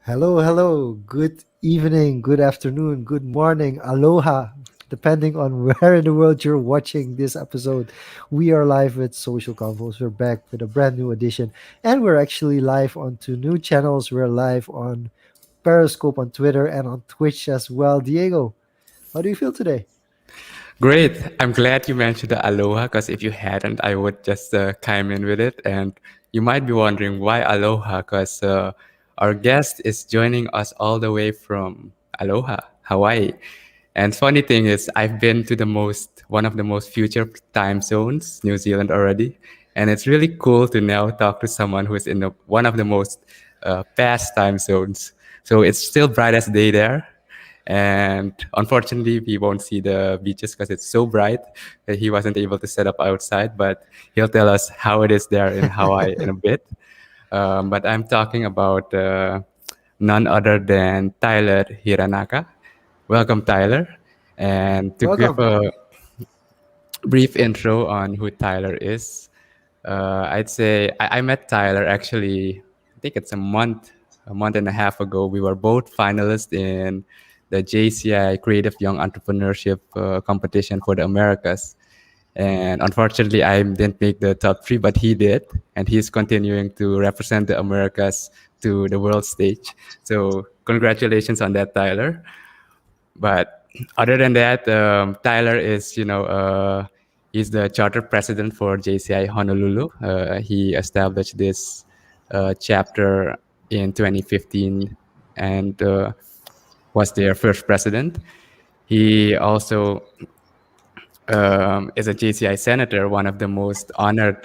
Hello, hello. Good evening, good afternoon, good morning, aloha, depending on where in the world you're watching this episode. We are live with Social Confoes. We're back with a brand new edition, and we're actually live on two new channels. We're live on Periscope on Twitter and on Twitch as well. Diego, how do you feel today? Great. I'm glad you mentioned the aloha because if you hadn't, I would just chime in with it. And you might be wondering why aloha because our guest is joining us all the way from Aloha, Hawaii. And funny thing is, I've been to one of the most future time zones, New Zealand already. And it's really cool to now talk to someone who is in one of the most past time zones. So it's still bright as day there, and unfortunately, we won't see the beaches because it's so bright that he wasn't able to set up outside. But he'll tell us how it is there in Hawaii in a bit. But I'm talking about none other than Tyler Hiranaka. Welcome, Tyler. And to give Welcome. a brief intro on who Tyler is, I'd say I met Tyler actually, I think it's a month and a half ago. We were both finalists in the JCI Creative Young Entrepreneurship competition for the Americas. And unfortunately, I didn't make the top three, but he did. And he's continuing to represent the Americas to the world stage. So, congratulations on that, Tyler. But other than that, Tyler is, he's the charter president for JCI Honolulu. He established this chapter in 2015 and was their first president. He also is a JCI senator, one of the most honored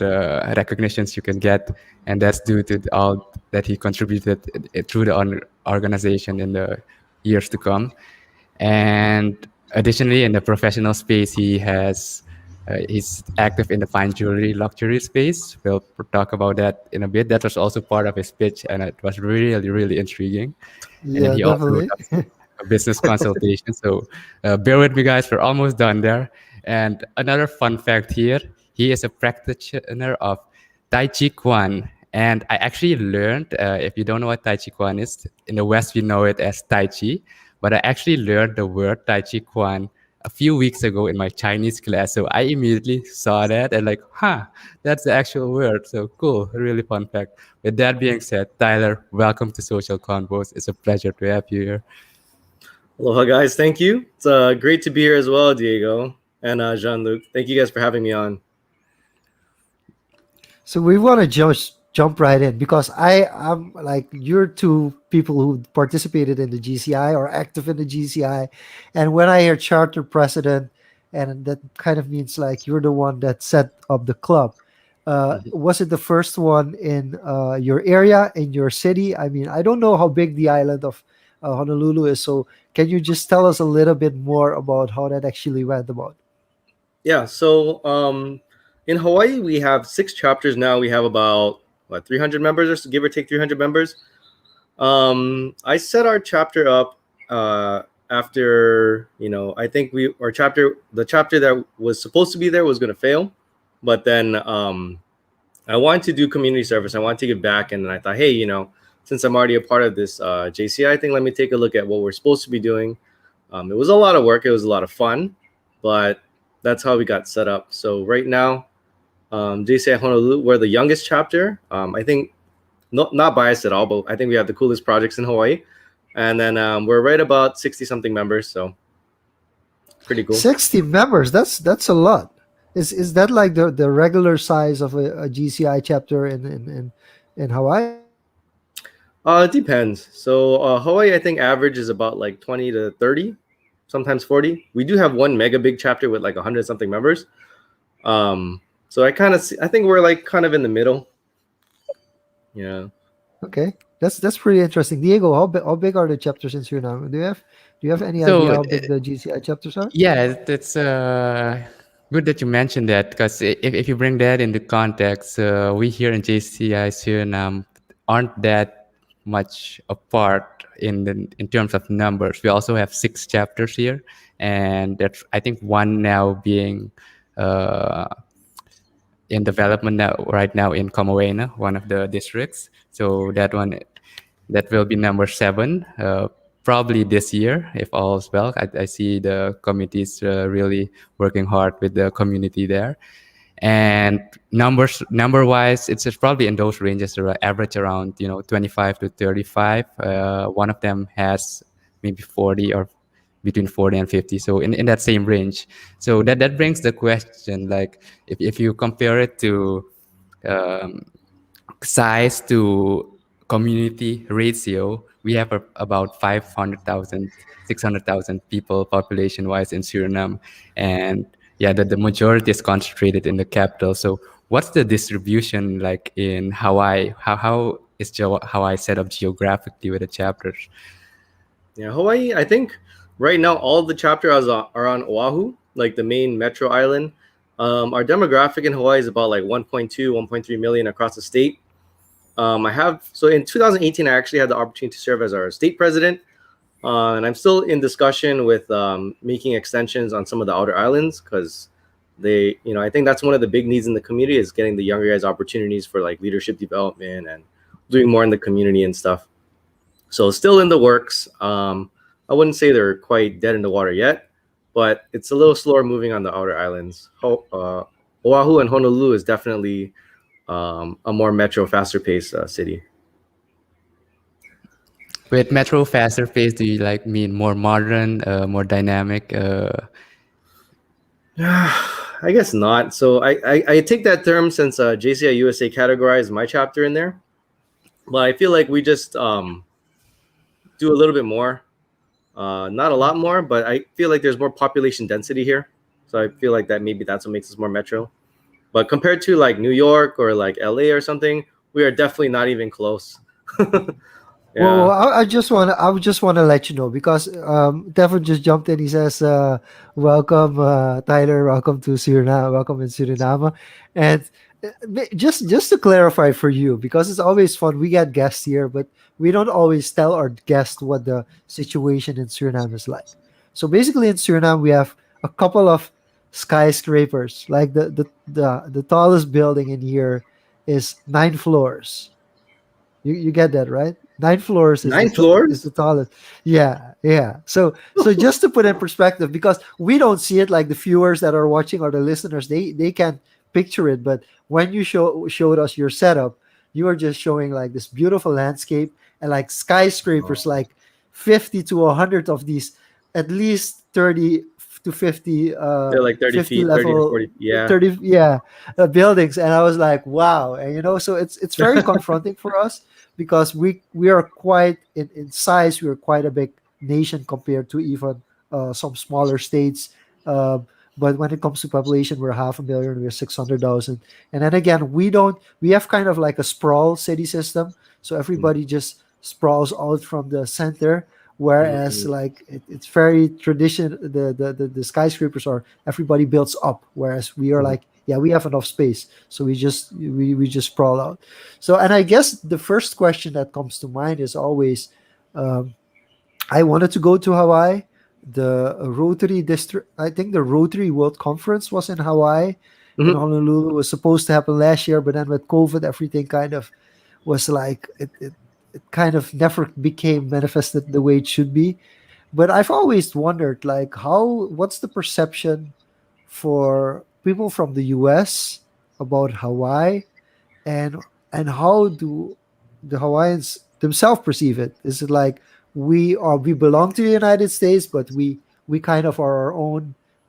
recognitions you can get, and that's due to all that he contributed through the organization in the years to come. And additionally, in the professional space, he's active in the fine jewelry luxury space. We'll talk about that in a bit. That was also part of his pitch, and it was really, really intriguing. And then Yeah, he also definitely. does a business consultation. So bear with me, guys. We're almost done there. And another fun fact here: he is a practitioner of Tai Chi Chuan. And I actually learned, if you don't know what Tai Chi Chuan is, in the West we know it as Tai Chi, but I actually learned the word Tai Chi Chuan a few weeks ago in my Chinese class. So I immediately saw that and like, that's the actual word. So cool, really fun fact. With that being said, Tyler, welcome to Social Convos. It's a pleasure to have you here. Aloha, guys. Thank you. It's great to be here as well, Diego and Jean-Luc. Thank you guys for having me on. So we want to just jump right in because I am like you're two people who participated in the GCI or active in the GCI, and when I hear charter president, and that kind of means like you're the one that set up the club. Mhm. Was it the first one in your area, in your city? I mean, I don't know how big the island of Honolulu is, so can you just tell us a little bit more about how that actually went about? Yeah. In Hawaii, we have 6 chapters now. We have about 300 members, or so, give or take 300 members. I set our chapter up after I think the chapter that was supposed to be there was going to fail, but then I wanted to do community service. I wanted to give back, and then I thought, hey, since I'm already a part of this JCI thing, let me take a look at what we're supposed to be doing. It was a lot of work. It was a lot of fun, but that's how we got set up. So right now, JCI Honolulu, we're the youngest chapter. I think not biased at all, but I think we have the coolest projects in Hawaii. And then we're right about 60 something members, so pretty cool. 60 members. That's a lot. Is that like the regular size of a GCI chapter in Hawaii? It depends. So Hawaii, I think average is about like 20 to 30, sometimes 40. We do have one mega big chapter with like 100 something members. So I think we're like kind of in the middle. Yeah. Okay, that's pretty interesting. Diego, how big are the chapters in Suriname? Do you have any idea So how big the GCI chapters are? yeah, it's good that you mentioned that because if you bring that into context, we here in JCI Suriname aren't that much apart in terms of numbers. We also have 6 chapters here, and that's I think one now being uh, in development now right now in Kamoena, one of the districts. So that one That will be number 7, probably this year if all's well. I see the committees really working hard with the community there. And number wise, it's just probably in those ranges, average around 25 to 35. One of them has maybe 40 or between 40 and 50, so in that same range. So that brings the question, like, if you compare it to um, size to community ratio, we have about 500,000, 600,000 people population wise in Suriname. And yeah, the majority is concentrated in the capital. So what's the distribution like in Hawaii? How is Hawaii set up geographically with the chapters? Yeah, Hawaii, I think right now all the chapters are on Oahu, like the main metro island. Our demographic in Hawaii is about like 1.2, 1.3 million across the state. So in 2018, I actually had the opportunity to serve as our state president. And I'm still in discussion with making extensions on some of the outer islands because I think that's one of the big needs in the community is getting the younger guys opportunities for like leadership development and doing more in the community and stuff. So still in the works. I wouldn't say they're quite dead in the water yet, but it's a little slower moving on the outer islands. Oahu and Honolulu is definitely a more metro, faster paced city. With metro faster pace, do you like mean more modern, more dynamic? I guess not. So I take that term since JCI USA categorized my chapter in there, but I feel like we just do a little bit more, not a lot more, but I feel like there's more population density here. So I feel like that's what makes us more metro. But compared to like New York or like LA or something, we are definitely not even close. Well, Yeah. I would just want to let you know because Devon just jumped in. He says, "Welcome, Tyler. Welcome to Suriname. Welcome in Suriname." And just to clarify for you, because it's always fun. We get guests here, but we don't always tell our guests what the situation in Suriname is like. So basically, in Suriname, we have a couple of skyscrapers. Like the tallest building in here is 9 floors. You get that, right? 9 floors is Nine floors? the tallest. Yeah, yeah. So just to put in perspective, because we don't see it, like the viewers that are watching or the listeners, they can picture it. But when you showed us your setup, you were just showing like this beautiful landscape and like skyscrapers, Oh, like 50 to 100 of these, at least 30 to 50 they're like 30 50 feet, 30 to level, 40. Yeah. 30, yeah, buildings. And I was like, wow. And so it's very confronting for us because we are quite in size. We are quite a big nation compared to even some smaller states. But when it comes to population, we're 500,000. We're 600,000. And then again, we have kind of like a sprawl city system. So everybody just sprawls out from the center. Whereas Mhm. like it's very tradition. The skyscrapers are everybody builds up. Whereas we are Mhm. like, yeah, we have enough space, so we just sprawl out. So, and I guess the first question that comes to mind is always, um, I wanted to go to Hawaii. The Rotary District, I think the Rotary World Conference was in Hawaii, in Mhm. Honolulu. It was supposed to happen last year, but then with COVID, everything kind of was like it kind of never became manifested the way it should be. But I've always wondered, like, what's the perception for people from the US about Hawaii, and how do the Hawaiians themselves perceive it? Is it like we belong to the United States, but we kind of are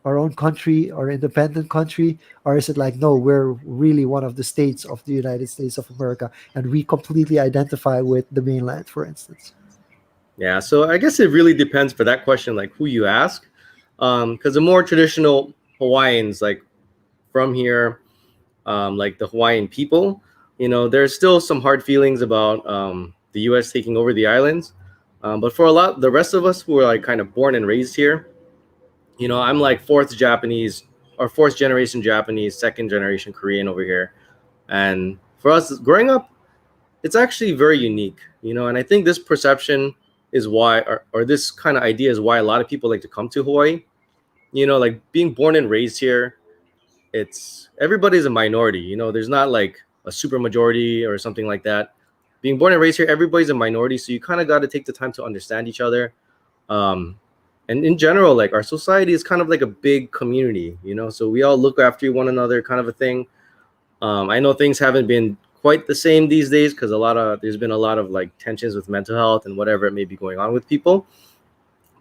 our own country, our independent country, or is it like, no, we're really one of the states of the United States of America and we completely identify with the mainland, for instance? Yeah, so I guess it really depends for that question, like who you ask. Because the more traditional Hawaiians, like from here, like the Hawaiian people, there's still some hard feelings about the U.S. taking over the islands. But for a lot, the rest of us who are like kind of born and raised here, I'm like fourth Japanese or fourth generation Japanese, second generation Korean over here. And for us growing up, it's actually very unique, and I think this perception is why, or this kind of idea is why a lot of people like to come to Hawaii. Like being born and raised here, it's everybody's a minority. There's not like a super majority or something like that. being born and raised here, everybody's a minority, so you kind of got to take the time to understand each other. Um, and in general, like our society is kind of like a big community, you know, so we all look after one another, kind of a thing. I know things haven't been quite the same these days because there's been a lot of like tensions with mental health and whatever it may be going on with people.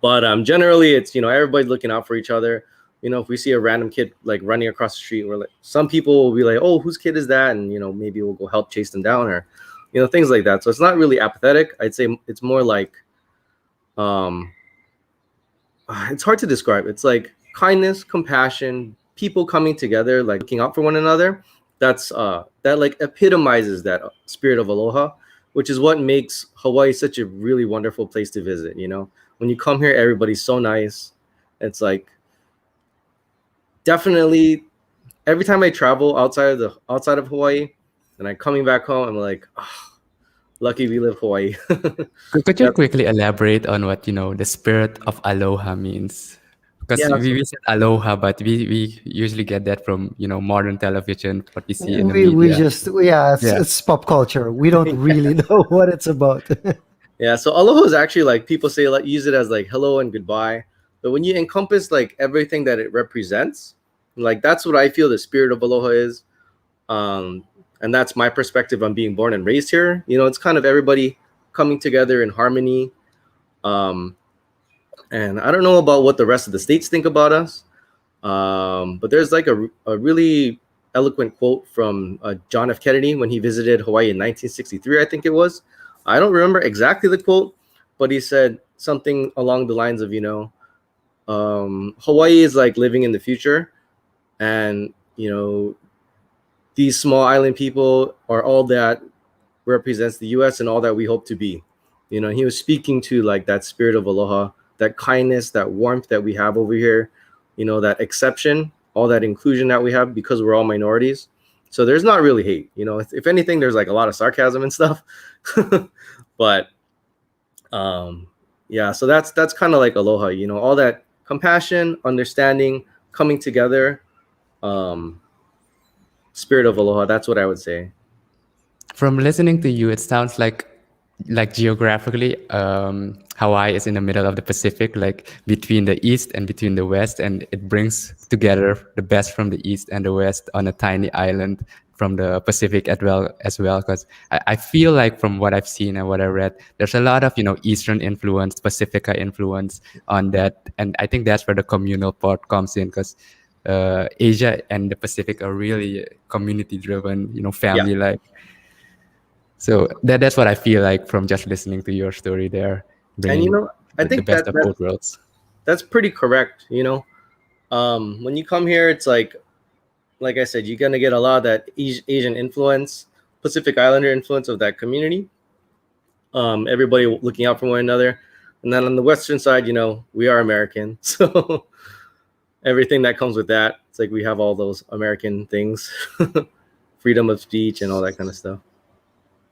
But generally, it's, you know, everybody's looking out for each other. You know, if we see a random kid like running across the street, we're like, some people will be like, "Oh, whose kid is that?" And, you know, maybe we'll go help chase them down, or, you know, things like that. So it's not really apathetic. I'd say it's more like, um, it's hard to describe. It's like kindness, compassion, people coming together, like looking out for one another. That like epitomizes that spirit of aloha, which is what makes Hawaii such a really wonderful place to visit. You know, when you come here, everybody's so nice. It's like, definitely every time I travel outside of Hawaii and I'm coming back home, I'm like, oh, lucky we live Hawaii. Could you That's, quickly elaborate on what, the spirit of aloha means? Because yeah. we said aloha, but we usually get that from, modern television, what we see in the We media. just, yeah, Yeah. it's pop culture. We don't really know what it's about. Yeah, so aloha is actually like people say, like, use it as like hello and goodbye, but when you encompass like everything that it represents, like that's what I feel the spirit of aloha is. And that's my perspective on being born and raised here. You know, it's kind of everybody coming together in harmony. Um, and I don't know about what the rest of the states think about us, but there's like a really eloquent quote from John F. Kennedy when he visited Hawaii in 1963, I think it was. I don't remember exactly the quote, but he said something along the lines of, Hawaii is like living in the future, and, these small island people are all that represents the U.S. and all that we hope to be. You know, he was speaking to like that spirit of aloha, that kindness, that warmth that we have over here, that exception, all that inclusion that we have because we're all minorities. So there's not really hate, if anything, there's like a lot of sarcasm and stuff. But yeah, so that's kind of like aloha, all that compassion, understanding, coming together, spirit of aloha. That's what I would say. From listening to you, it sounds like geographically, Hawaii is in the middle of the Pacific, like between the East and between the West, and it brings together the best from the East and the West on a tiny island from the Pacific as well. Because I feel like from what I've seen and what I read, there's a lot of Eastern influence, Pacifica influence on that, and I think that's where the communal part comes in because. Asia and the Pacific are really community driven, family like. So that's what I feel like from just listening to your story there, And bringing I the think best of both worlds. that's pretty correct. When you come here, it's like I said, you're gonna get a lot of that Asian influence, Pacific Islander influence of that community. Everybody looking out for one another, and then on the Western side, we are American, so everything that comes with that, it's like we have all those American things, freedom of speech and all that kind of stuff.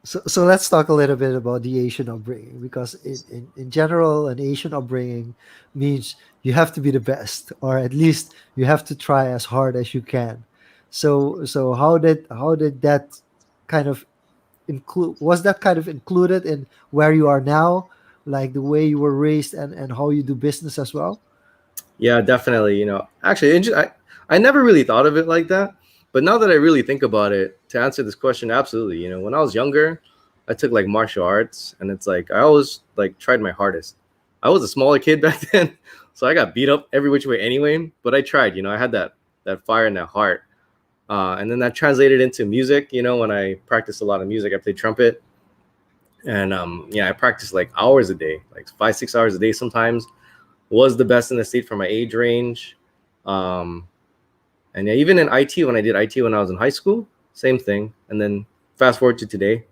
So let's talk a little bit about the Asian upbringing because in general, an Asian upbringing means you have to be the best, or at least you have to try as hard as you can. So how did that kind of include was that kind of included in where you are now, like the way you were raised and how you do business as well? Yeah, definitely. Actually, I never really thought of it like that. But now that I really think about it, to answer this question, absolutely. When I was younger, I took like martial arts, and it's like I always like tried my hardest. I was a smaller kid back then, so I got beat up every which way anyway. But I tried. I had that fire and that heart, and then that translated into music. When I practiced a lot of music, I played trumpet, and yeah, I practiced like hours a day, like 5-6 hours a day sometimes. Was the best in the state for my age range. And yeah, even in IT, when I did IT when I was in high school, same thing. And then fast forward to today,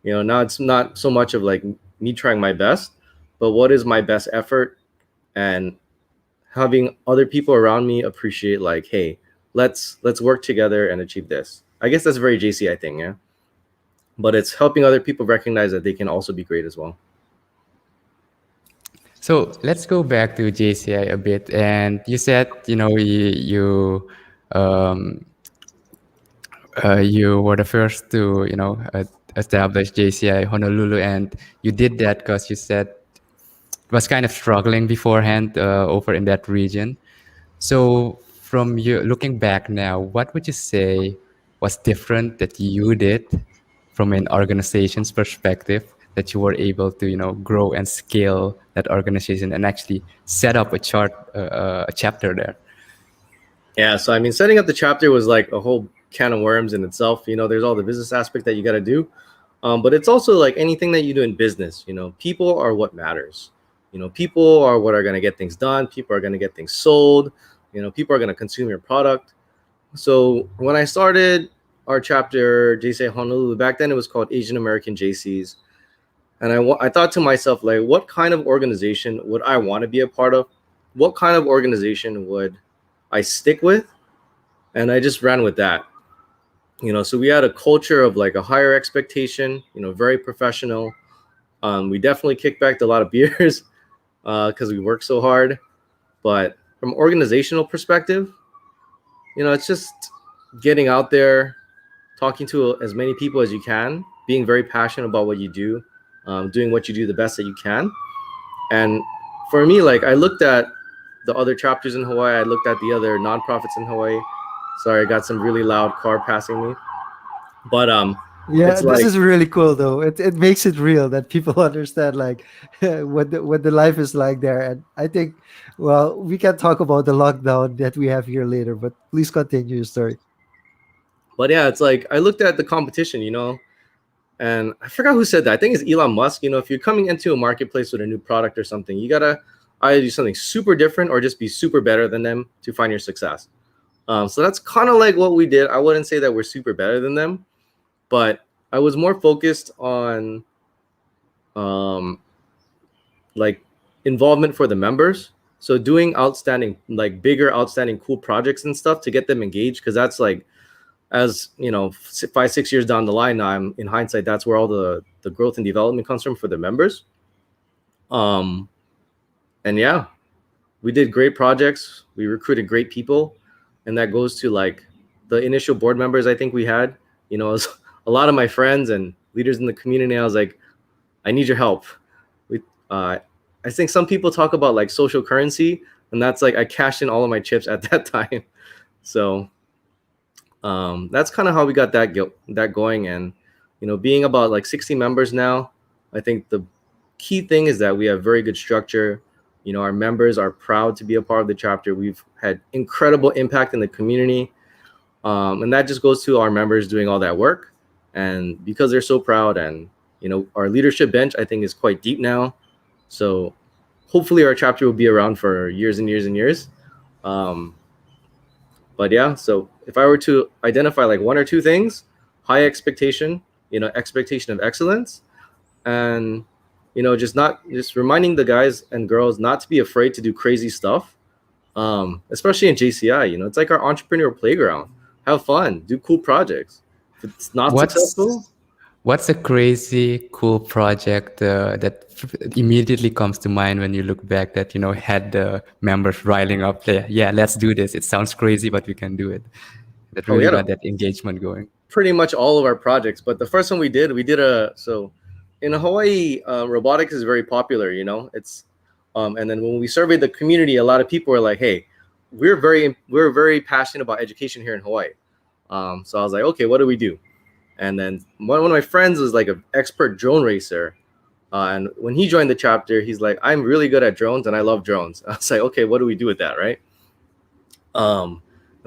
now it's not so much of like me trying my best, but what is my best effort, and having other people around me appreciate like, hey, let's work together and achieve this. I guess that's a very JCI thing, yeah. But it's helping other people recognize that they can also be great as well. So let's go back to JCI a bit. And you said, um, you were the first to, establish JCI Honolulu, and you did that because you said it was kind of struggling beforehand over in that region. So, from you looking back now, what would you say was different that you did from an organization's perspective that you were able to, grow and scale that organization and actually set up a chapter there? Yeah, so I mean, setting up the chapter was like a whole can of worms in itself. There's all the business aspect that you got to do, but it's also like anything that you do in business. People are what matters. People are what are going to get things done. People are going to get things sold. People are going to consume your product. So when I started our chapter, JCI Honolulu, back then it was called Asian American JCs. And I thought to myself, like, what kind of organization would I want to be a part of? What kind of organization would I stick with? And I just ran with that. So we had a culture of like a higher expectation, very professional. We definitely kicked back a lot of beers because we worked so hard. But from organizational perspective, it's just getting out there, talking to as many people as you can, being very passionate about what you do, doing what you do the best that you can. And for me, like, I looked at the other chapters in Hawaii. I looked at the other nonprofits in Hawaii. Sorry, I got some really loud car passing me. But Yeah, it's this like, is really cool though. It makes it real that people understand like what the life is like there. And I think, well, we can talk about the lockdown that we have here later, but please continue your story. but yeah, it's like I looked at the competition, and I forgot who said that. I think it's Elon Musk. If you're coming into a marketplace with a new product or something, you gotta either do something super different or just be super better than them to find your success. So that's kind of like what we did. I wouldn't say that we're super better than them, but I was more focused on like involvement for the members. So doing outstanding, like bigger, outstanding, cool projects and stuff to get them engaged, because that's like, as 5-6 years down the line, now I'm in hindsight, that's where all the growth and development comes from for the members. And yeah, we did great projects. We recruited great people, and that goes to like the initial board members I think we had. As a lot of my friends and leaders in the community, I was like, I need your help. I think some people talk about like social currency, and that's like I cashed in all of my chips at that time. So that's kind of how we got that going. And being about like 60 members now, I think the key thing is that we have very good structure. Our members are proud to be a part of the chapter. We've had incredible impact in the community, and that just goes to our members doing all that work. And because they're so proud, and our leadership bench I think is quite deep now. So hopefully our chapter will be around for years and years and years. But yeah, so if I were to identify like one or two things: high expectation, expectation of excellence, and just reminding the guys and girls not to be afraid to do crazy stuff, especially in JCI. It's like our entrepreneurial playground. Have fun, do cool projects. If it's not successful, What's a crazy cool project that immediately comes to mind when you look back that had the members riling up? Yeah, let's do this. It sounds crazy, but we can do it. That we really had got that engagement going. pretty much all of our projects. But the first one we did so in Hawaii, robotics is very popular. It's and then when we surveyed the community, a lot of people were like, "Hey, we're very passionate about education here in Hawaii." So I was like, "Okay, what do we do?" And then one of my friends was like an expert drone racer. And when he joined the chapter, he's like, I'm really good at drones and I love drones. I was like, okay, what do we do with that, right? And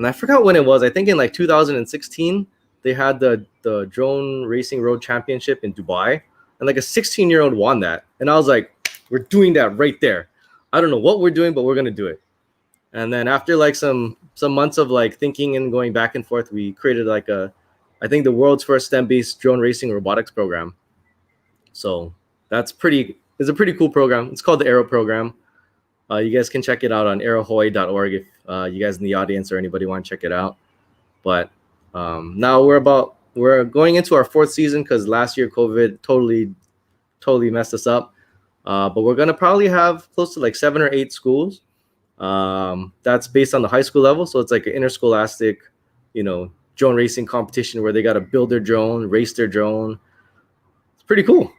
I forgot when it was. I think in like 2016, they had the drone racing road championship in Dubai. And like a 16-year-old won that. And I was like, we're doing that right there. I don't know what we're doing, but we're going to do it. And then after like some months of like thinking and going back and forth, we created like I think the world's first STEM-based drone racing robotics program. So it's a pretty cool program. It's called the Aero program. You guys can check it out on aerohawaii.org if you guys in the audience or anybody want to check it out. But now we're going into our 4th season because last year COVID totally messed us up. But we're gonna probably have close to like 7 or 8 schools. That's based on the high school level, so it's like an interscholastic, drone racing competition where they got to build their drone, race their drone, pretty cool.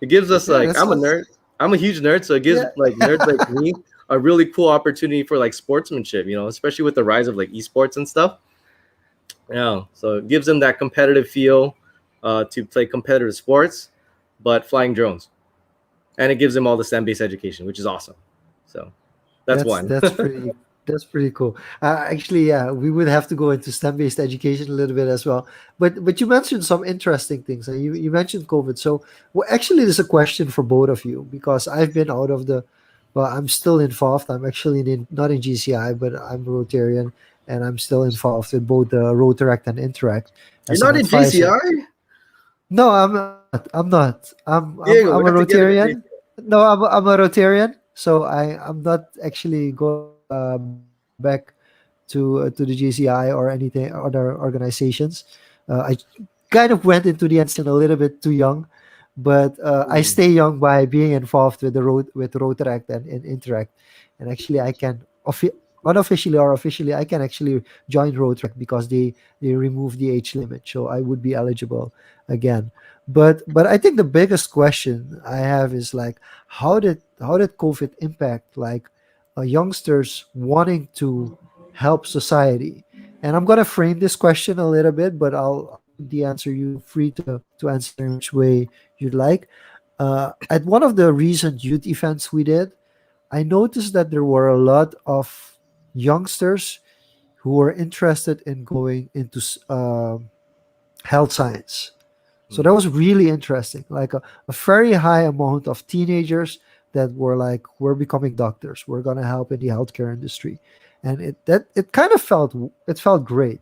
It gives us Yeah, like, that I'm a sounds. nerd. I'm a huge nerd, so it gives Yeah, like nerds like me a really cool opportunity for like sportsmanship, especially with the rise of like esports and stuff. Yeah, so it gives them that competitive feel to play competitive sports, but flying drones, and it gives them all the STEM-based education, which is awesome. So that's that's one. that's pretty that's pretty cool. Actually, yeah, we would have to go into STEM-based education a little bit as well. But you mentioned some interesting things. You mentioned COVID. So, well, actually, there's a question for both of you because I've been out of the. Well, I'm still involved. I'm actually not in GCI, but I'm Rotarian, and I'm still involved with both the Rotaract and Interact You're as an not in advisor. JCI, No, I'm not. I'm not. I'm a Diego. We have to get it in Rotarian. JCI. No, I'm a Rotarian. So I'm not actually going back to the GCI or anything other organizations. I kind of went into the ensign a little bit too young, but I Mm. stay young by being involved with the road with Rotaract and Interact, and actually I can unofficially or officially I can actually join Rotaract because they remove the age limit, so I would be eligible again. But I think the biggest question I have is like how did COVID impact like youngsters wanting to help society? And I'm gonna frame this question a little bit, but I'll leave the answer you free to answer in which way you'd like. At one of the recent youth events we did, I noticed that there were a lot of youngsters who were interested in going into health science. So that Mm. was really interesting. Like a very high amount of teenagers that were like, we're becoming doctors. We're gonna help in the healthcare industry, and it kind of felt great.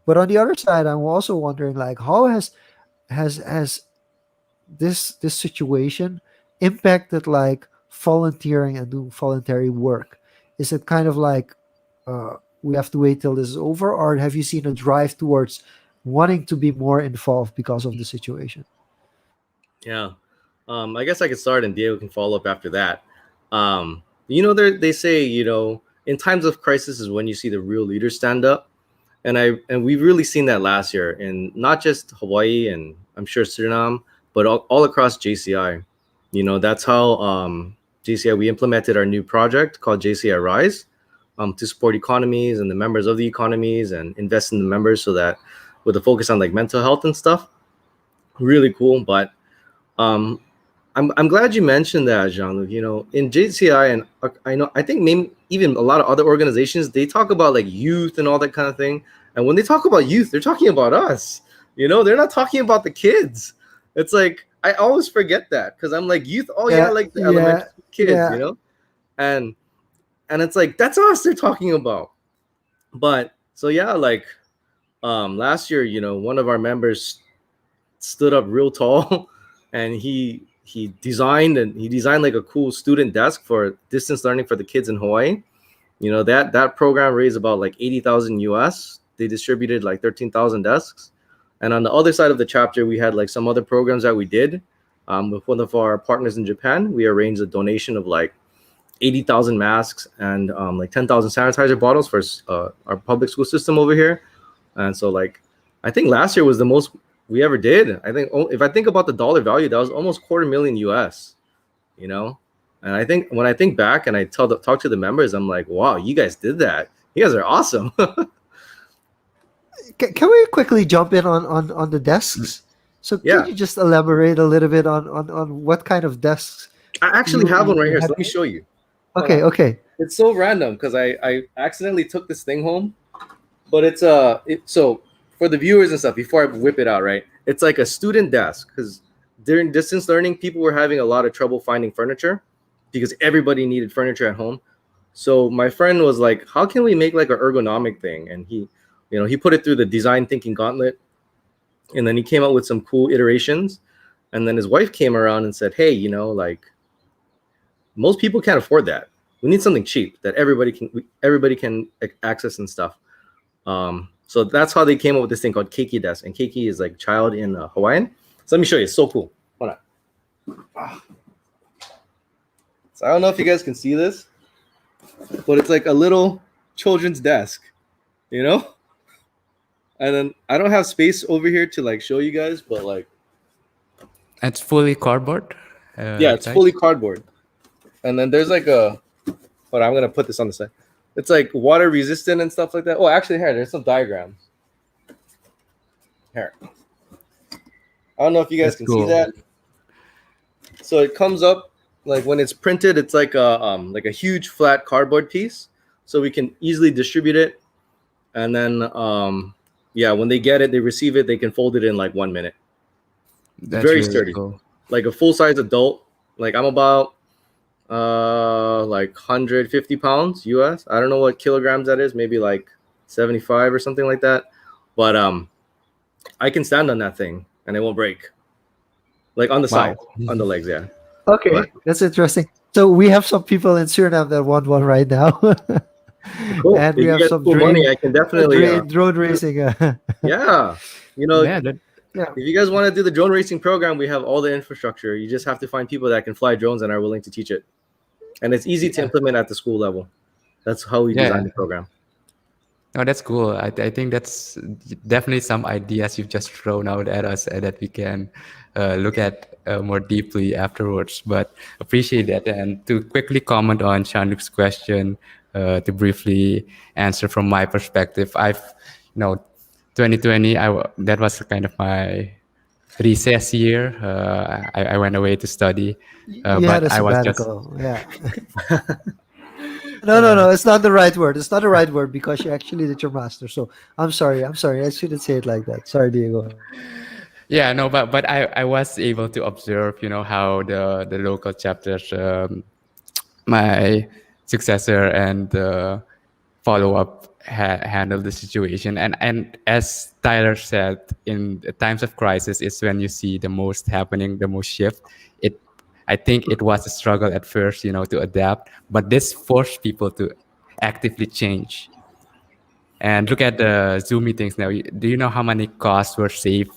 But on the other side, I'm also wondering like, how has this situation impacted like volunteering and doing voluntary work? Is it kind of like we have to wait till this is over, or have you seen a drive towards wanting to be more involved because of the situation? Yeah. I guess I could start and Diego can follow up after that. They say, in times of crisis is when you see the real leaders stand up. And we've really seen that last year in not just Hawaii and I'm sure Suriname, but all across JCI. That's how JCI, we implemented our new project called JCI Rise to support economies and the members of the economies and invest in the members so that with a focus on like mental health and stuff. Really cool. But um, I'm glad you mentioned that, Jean-Luc. In JCI and I think maybe even a lot of other organizations, they talk about like youth and all that kind of thing. And when they talk about youth, they're talking about us. They're not talking about the kids. It's like I always forget that because I'm like youth. Oh yeah, Yeah, like the yeah, elementary kids, yeah. and it's like that's us they're talking about. But so yeah, like last year, one of our members stood up real tall and he designed like a cool student desk for distance learning for the kids in Hawaii. That program raised about like 80,000 US. They distributed like 13,000 desks. And on the other side of the chapter, we had like some other programs that we did with one of our partners in Japan. We arranged a donation of like 80,000 masks and like 10,000 sanitizer bottles for our public school system over here. And so like I think last year was the most we ever did. I think if I think about the dollar value, that was almost 250,000 US, you know? And I think when I think back and I talk to the members, I'm like, wow, you guys did that. You guys are awesome. Can we quickly jump in on the desks? So can Yeah. you just elaborate a little bit on what kind of desks I actually you have one you, right you here. So had? let me show you. Hold Okay, on. okay. It's so random because I accidentally took this thing home, but so for the viewers and stuff, before I whip it out, right? It's like a student desk because during distance learning, people were having a lot of trouble finding furniture because everybody needed furniture at home. So my friend was like, "How can we make like an ergonomic thing?" And he put it through the design thinking gauntlet, and then he came up with some cool iterations. And then his wife came around and said, "Hey, like most people can't afford that. We need something cheap that everybody can access and stuff." So that's how they came up with this thing called Keiki Dust, and Keiki is like child in Hawaiian. So let me show you. It's so cool. Hold on. So I don't know if you guys can see this, but it's like a little children's desk, you know. And then I don't have space over here to like show you guys, but like It's fully cardboard. Yeah, The it's site. fully cardboard. And then there's like a, hold on, I'm gonna put this on the side. It's like water resistant and stuff like that. Oh, actually, here, there's some diagrams. Here, I don't know if you guys That's can see cool. that. So it comes up like when it's printed, it's like a huge flat cardboard piece, so we can easily distribute it. And then yeah, when they get it, they receive it, they can fold it in like 1 minute. It's That's very really sturdy, cool. like a full size adult. Like I'm about like 150 pounds US. I don't know what kilograms that is, maybe like 75 or something like that. But I can stand on that thing and it won't break. Like on the Wow. side, on the legs, yeah. Okay, But that's interesting. So we have some people in Suriname that want one right now, cool. and we If you have get some cool money, I can definitely drone racing. yeah. You know, Yeah, that, Yeah, if you guys want to do the drone racing program, we have all the infrastructure. You just have to find people that can fly drones and are willing to teach it. And it's easy to yeah, implement at the school level. That's how we yeah. designed the program. Oh, that's cool. I think that's definitely some ideas you've just thrown out at us that we can look at more deeply afterwards. But appreciate that. And to quickly comment on Shanuk's question, to briefly answer from my perspective, you know, 2020, that was kind of my recess year. I went away to study, you had but a I was just sabbatical. Yeah. No, no, no. It's not the right word. It's not the right word because you actually did your master. So I'm sorry. I'm sorry. I shouldn't say it like that. Sorry, Diego. yeah, no, but I was able to observe, how the local chapters, my successor and the follow up handle the situation. And as Tyler said, in the times of crisis is when you see the most happening, the most shift. It I think it was a struggle at first, to adapt, but this forced people to actively change. And look at the Zoom meetings now. Do you know how many costs were saved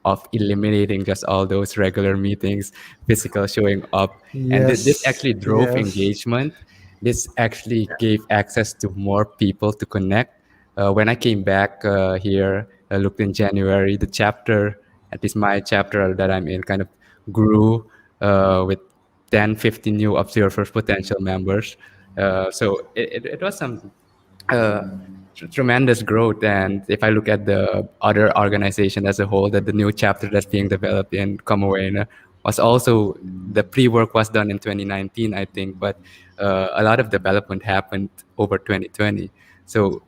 of eliminating just all those regular meetings, physical showing up? And this Yes. actually drove Yes. engagement. This actually gave access to more people to connect. When I came back here, looked in January, the chapter, at least my chapter that I'm in, kind of grew with 10, 15 new observers, potential members. So it was some uh, tremendous growth. And if I look at the other organization as a whole, that the new chapter that's being developed in Comoena was also, the pre-work was done in 2019, I think, but a lot of development happened over 2020. So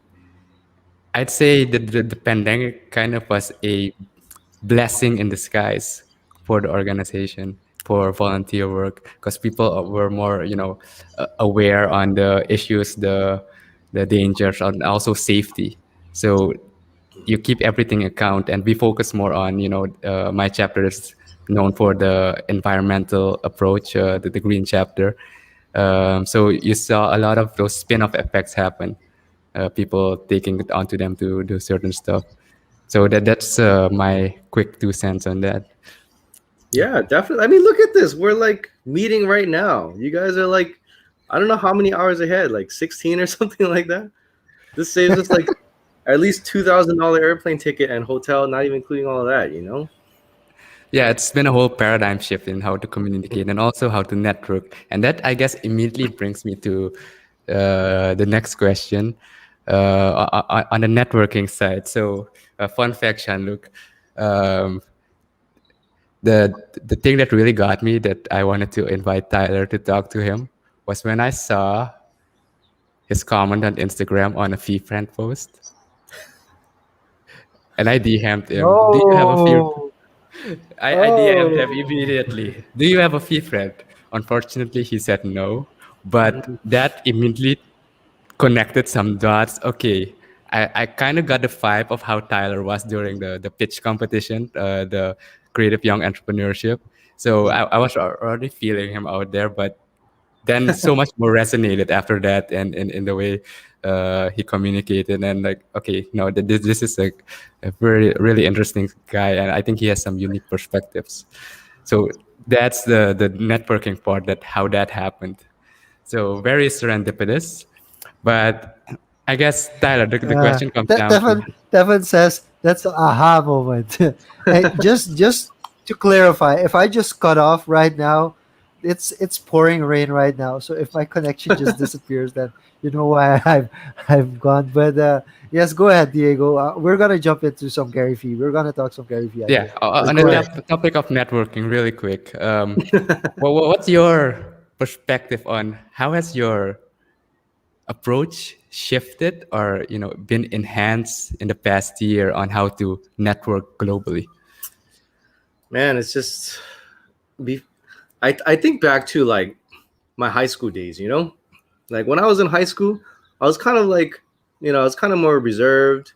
I'd say that the pandemic kind of was a blessing in disguise for the organization, for volunteer work, because people were more, aware on the issues, the dangers, and also safety. So you keep everything account, and we focus more on, my chapter is known for the environmental approach, the green chapter. So you saw a lot of those spin-off effects happen, people taking it onto them to do certain stuff. So that's my quick 2 cents on that. Yeah, definitely. I mean, look at this. We're like meeting right now. You guys are like, I don't know how many hours ahead, like 16 or something like that. This saves us like at least $2,000 airplane ticket and hotel, not even including all of that. Yeah, it's been a whole paradigm shift in how to communicate and also how to network. And that, I guess, immediately brings me to the next question, on the networking side. So, fun fact, Shanluk, um, the thing that really got me, that I wanted to invite Tyler to talk to him, was when I saw his comment on Instagram on a fee friend post, and I DM'd him. Do you have a fee? Oh. I DM'd him Oh. immediately. Do you have a fee friend? Unfortunately, he said no, but that immediately connected some dots. Okay, I kind of got the vibe of how Tyler was during the pitch competition, the creative young entrepreneurship. So I was already feeling him out there, but then so much more resonated after that, and in the way he communicated, and like, okay, no, this is a very really interesting guy, and I think he has some unique perspectives. So that's the networking part, that how that happened. So very serendipitous. But I guess, Tyler, the question comes down to, Devin says that's the aha moment. And just to clarify, if I just cut off right now, it's pouring rain right now. So if my connection just disappears, then you know why I've gone. But yes, go ahead, Diego. We're gonna jump into some Gary Vee. We're gonna talk some Gary Vee, I Yeah, think. But on the go ahead. topic of networking, really quick. What's your perspective on how has your approach shifted or been enhanced in the past year on how to network globally? Man, it's just be. I think back to like my high school days. Like when I was in high school, I was kind of like, I was kind of more reserved,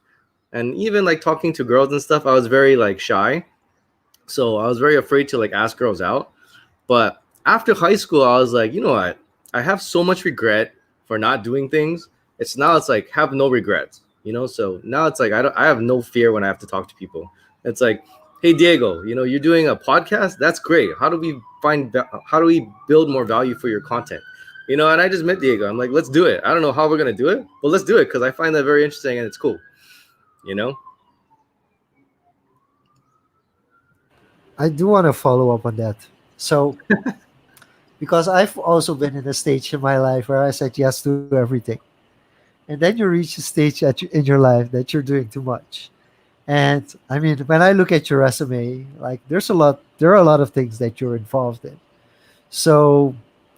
and even like talking to girls and stuff, I was very like shy. So I was very afraid to like ask girls out. But after high school, I was like, you know what? I have so much regret for not doing things. It's like have no regrets, So now it's like I have no fear when I have to talk to people. It's like, hey Diego, you're doing a podcast. That's great. How do we build more value for your content? And I just met Diego. I'm like, let's do it. I don't know how we're gonna do it, but let's do it because I find that very interesting and it's cool. You know? I do want to follow up on that. So because I've also been in a stage in my life where I said yes to everything, and then you reach a stage in your life that you're doing too much. And I mean, when I look at your resume, like there are a lot of things that you're involved in. So,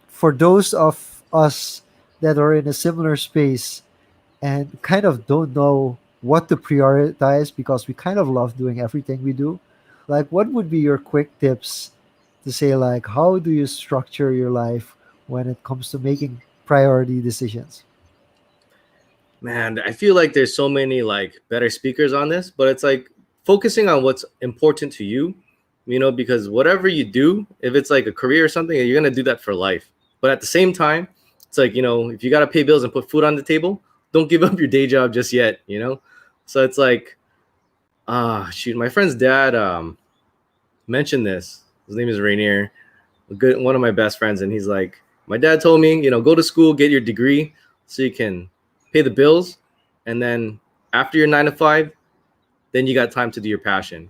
for those of us that are in a similar space and kind of don't know what to prioritize because we kind of love doing everything we do, like what would be your quick tips to say, like, how do you structure your life when it comes to making priority decisions? Man, I feel like there's so many like better speakers on this, but it's like focusing on what's important to you, because whatever you do, if it's like a career or something, you're gonna do that for life. But at the same time, it's like, if you gotta pay bills and put food on the table, don't give up your day job just yet. So it's like, shoot, my friend's dad mentioned this. His name is Rainier, one of my best friends, and he's like, my dad told me, go to school, get your degree, so you can pay the bills, and then after your 9 to 5, then you got time to do your passion.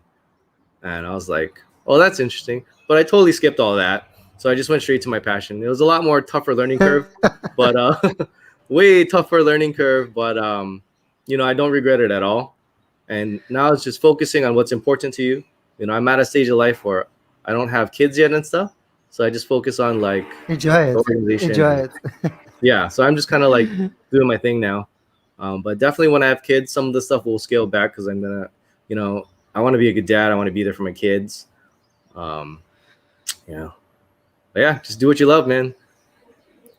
And I was like, oh, that's interesting, but I totally skipped all that, so I just went straight to my passion. It was a lot more tougher learning curve, but way tougher learning curve, but I don't regret it at all. And now it's just focusing on what's important to you. I'm at a stage of life where I don't have kids yet and stuff, so I just focus on like Enjoy the it. organization. Enjoy And it. yeah, so I'm just kind of like doing my thing now. But definitely when I have kids, some of the stuff will scale back because you know, I want to be a good dad. I want to be there for my kids. Um, yeah, but yeah, just do what you love, man.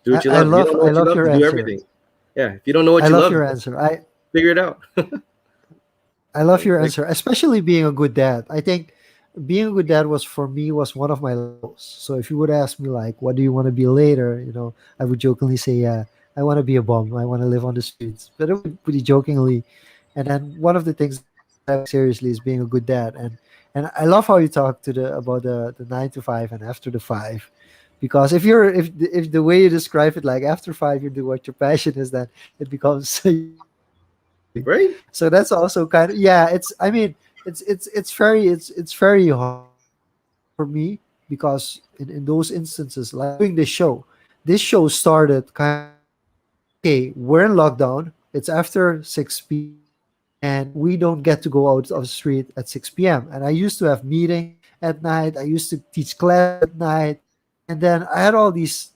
Do what you love. If you don't know I what you love love, your then do answer. everything. Yeah, if you don't know I what you love love, your answer. figure it out. I love your Like, answer, especially being a good dad. I think being a good dad was for me was one of my life goals. So if you would ask me like, what do you want to be later? I would jokingly say, yeah, I want to be a bum. I want to live on the streets. But it would pretty jokingly. And then one of the things that I take seriously is being a good dad. And I love how you talk to the about the 9 to 5 and after the 5, because if the way you describe it, like after 5 you do what your passion is, then it becomes you don't know what you're doing. right? So that's also kind of, yeah, it's I mean it's very hard for me, because in those instances, like doing this show started kind of like, okay, we're in lockdown, it's after 6 p.m. and we don't get to go out of the street at 6 p.m. And I used to have meetings at night, I used to teach class at night, and then I had all these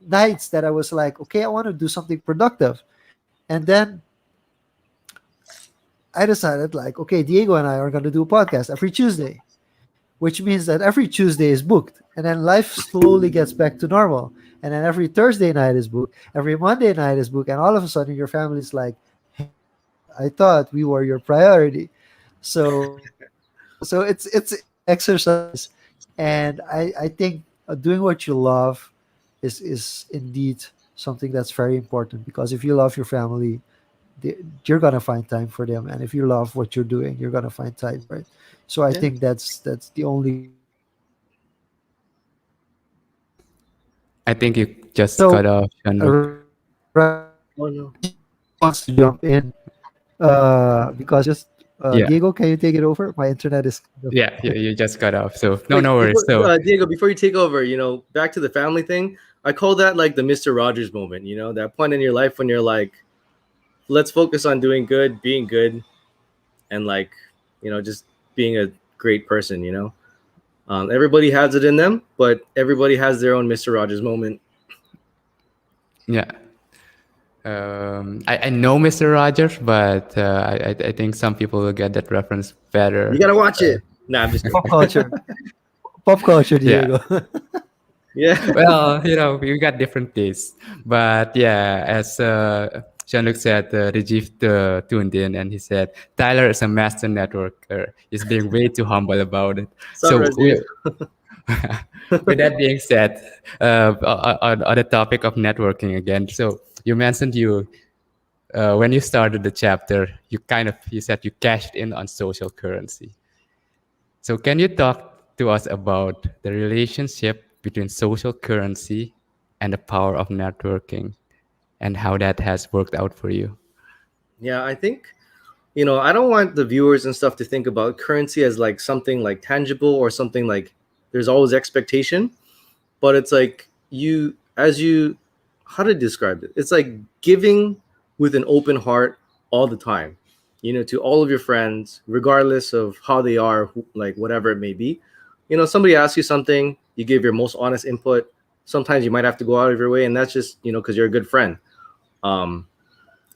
nights that I was like, okay, I want to do something productive. And then I decided, like, okay, Diego and I are going to do a podcast every Tuesday, which means that every Tuesday is booked. And then life slowly gets back to normal. And then every Thursday night is booked, every Monday night is booked. And all of a sudden, your family's like, hey, I thought we were your priority. So it's an exercise. And I think doing what you love is indeed something that's very important, because if you love your family, you're gonna find time for them, and if you love what you're doing, you're gonna find time for it. So I Yeah. think that's the only way to do it. I think you just cut So off, Shanmugh. right now, Oh no. Diego wants to jump in, because just Yeah, Diego, can you take it over? My internet is yeah, you just got off. So no, Wait, no worries. before, So Diego, before you take over, back to the family thing. I call that like the Mister Rogers moment. That point in your life when you're like, let's focus on doing good, being good, and like, just being a great person. Everybody has it in them, but everybody has their own Mister Rogers moment. yeah, I know Mr. Rogers, but I think some people will get that reference You better. gotta watch it. Nah, I'm just pop joking. culture. Pop culture, Yeah. Diego. Yeah. Well, we got different tastes, but yeah, as Jean-Luc said, Rajiv tuned in and he said Tyler is a master networker. He's being way too humble about it. What's up, So Rajiv? with that being said, on the topic of networking again, so you mentioned when you started the chapter, you said you cashed in on social currency. So can you talk to us about the relationship between social currency and the power of networking and how that has worked out for you? Yeah, I think, I don't want the viewers and stuff to think about currency as like something like tangible or something like there's always expectation, but it's like how to describe it? It's like giving with an open heart all the time, to all of your friends, regardless of how they are, like whatever it may be. Somebody asks you something, you give your most honest input. Sometimes you might have to go out of your way, and that's just, because you're a good friend. Um,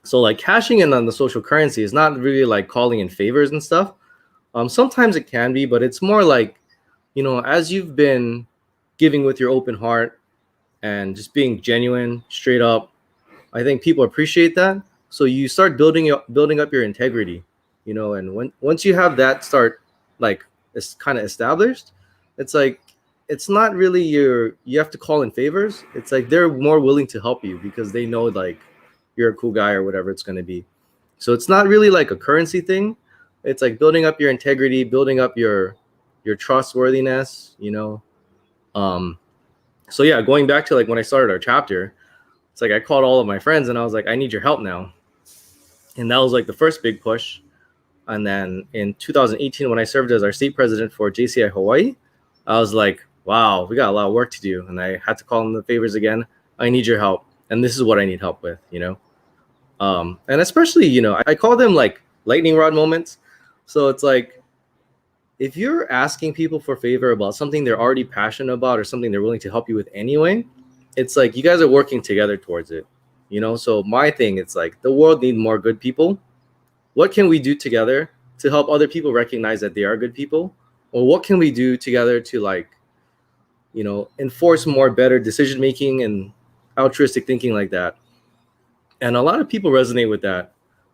so like cashing in on the social currency is not really like calling in favors and stuff. Sometimes it can be, but it's more like, as you've been giving with your open heart and just being genuine, straight up, I think people appreciate that. So you start building up your integrity, and once you have that start like it's kind of established, it's like it's not really you have to call in favors. It's like they're more willing to help you because they know like you're a cool guy or whatever it's going to be. So it's not really like a currency thing. It's like building up your integrity, building up your trustworthiness, Um so yeah, going back to like when I started our chapter, it's like I called all of my friends and I was like, I need your help now. And that was like the first big push. And then in 2018, when I served as our state president for JCI Hawaii, I was like, wow, we got a lot of work to do. And I had to call in the favors again. I need your help. And this is what I need help with. And especially, I call them like lightning rod moments. So it's like, if you're asking people for favor about something they're already passionate about or something they're willing to help you with anyway, it's like you guys are working together towards it. So my thing, it's like the world needs more good people. What can we do together to help other people recognize that they are good people? Or what can we do together to like, enforce more better decision making and altruistic thinking like that? And a lot of people resonate with that.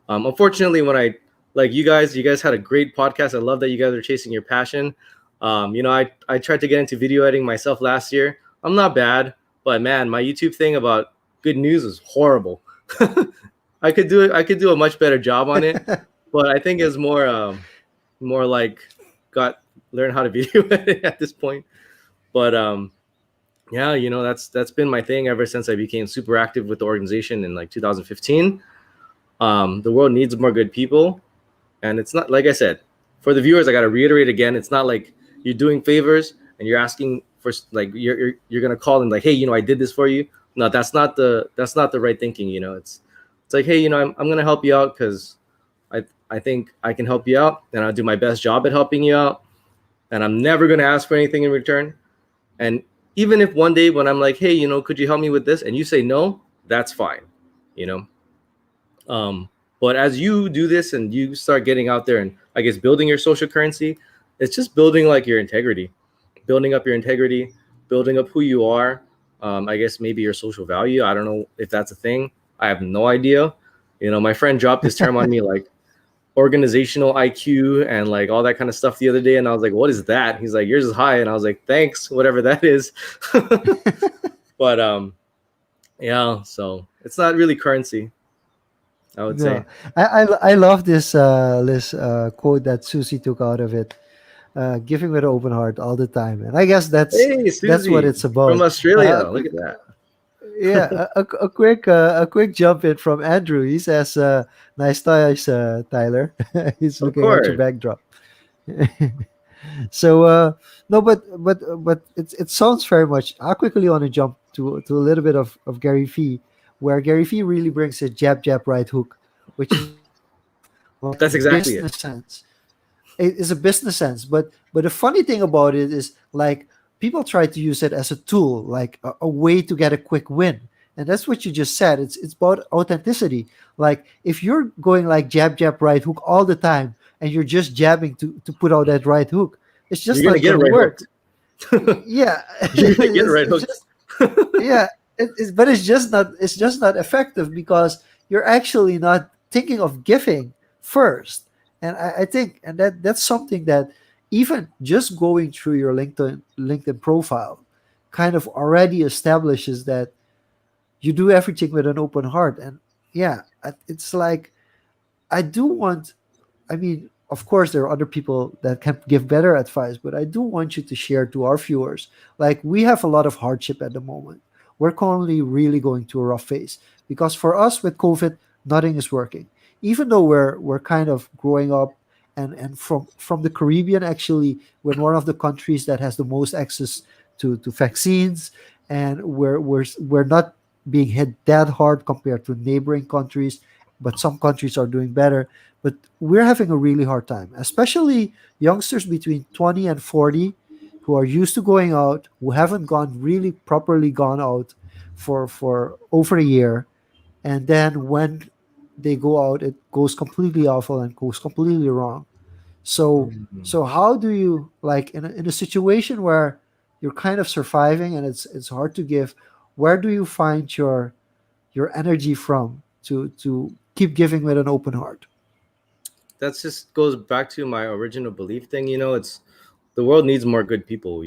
Unfortunately, when I like you guys had a great podcast. I love that you guys are chasing your passion. I tried to get into video editing myself last year. I'm not bad, but man, my YouTube thing about good news is horrible. I could do a much better job on it, but I think it's more like got learn how to video edit at this point. But yeah, that's been my thing ever since I became super active with the organization in like 2015. The world needs more good people, and it's not like I said, for the viewers, I got to reiterate again, it's not like you're doing favors and you're asking for like you're gonna call and like, hey, I did this for you. No, that's not the right thinking. It's like, hey, I'm gonna help you out because I think I can help you out, and I'll do my best job at helping you out, and I'm never gonna ask for anything in return. And even if one day when I'm like, hey, could you help me with this, and you say no, that's fine. you know but as you do this and you start getting out there and I guess building your social currency, it's just building like your integrity, building up your integrity, building up who you are. I guess maybe your social value. I don't know if that's a thing. I have no idea. My friend dropped this term on me, like organizational IQ and like all that kind of stuff the other day, and I was like, what is that? He's like, yours is high. And I was like, thanks, whatever that is. But yeah, so it's not really currency, I would say. No, I love this quote that Susie took out of it. Giving with an open heart all the time, and I guess that's Hey, what Susie it's from about. Australia, look at that. Yeah, a quick jump in from Andrew. He says, "Nice toys, Tyler." He's Of looking at your course. backdrop. So no, but it sounds very much. I quickly want to jump to a little bit of Gary Fee, where Gary Fee really brings a jab right hook, which is kind of like a That's exactly it. business sense. It is a business sense, but the funny thing about it is like people try to use it as a tool, like a way to get a quick win. And that's what you just said. It's about authenticity. Like if you're going like jab right hook all the time and you're just jabbing to put out that right hook, it's You're just gonna not get gonna right work. hooked. Yeah. You're gonna get right It's hooked. just yeah, but it's just not effective because you're actually not thinking of giving first. And I think and that's something that even just going through your LinkedIn profile kind of already establishes that you do everything with an open heart. And yeah, it's like I do want, I mean, of course, there are other people that can give better advice, but I do want you to share to our viewers. Like, we have a lot of hardship at the moment. We're currently really going through a rough phase because for us with COVID, nothing is working. Even though we're kind of growing up, and from the Caribbean, actually, we're one of the countries that has the most access to vaccines, and we're not being hit that hard compared to neighboring countries, but some countries are doing better, but we're having a really hard time, especially youngsters between 20 and 40 who are used to going out, who haven't gone really properly gone out for over a year. And then when they go out, it goes completely awful and goes completely wrong. So, Mhm. so how do you like in a situation where you're kind of surviving and it's hard to give, where do you find your energy from to keep giving with an open heart? That just goes back to my original belief thing. It's the world needs more good people.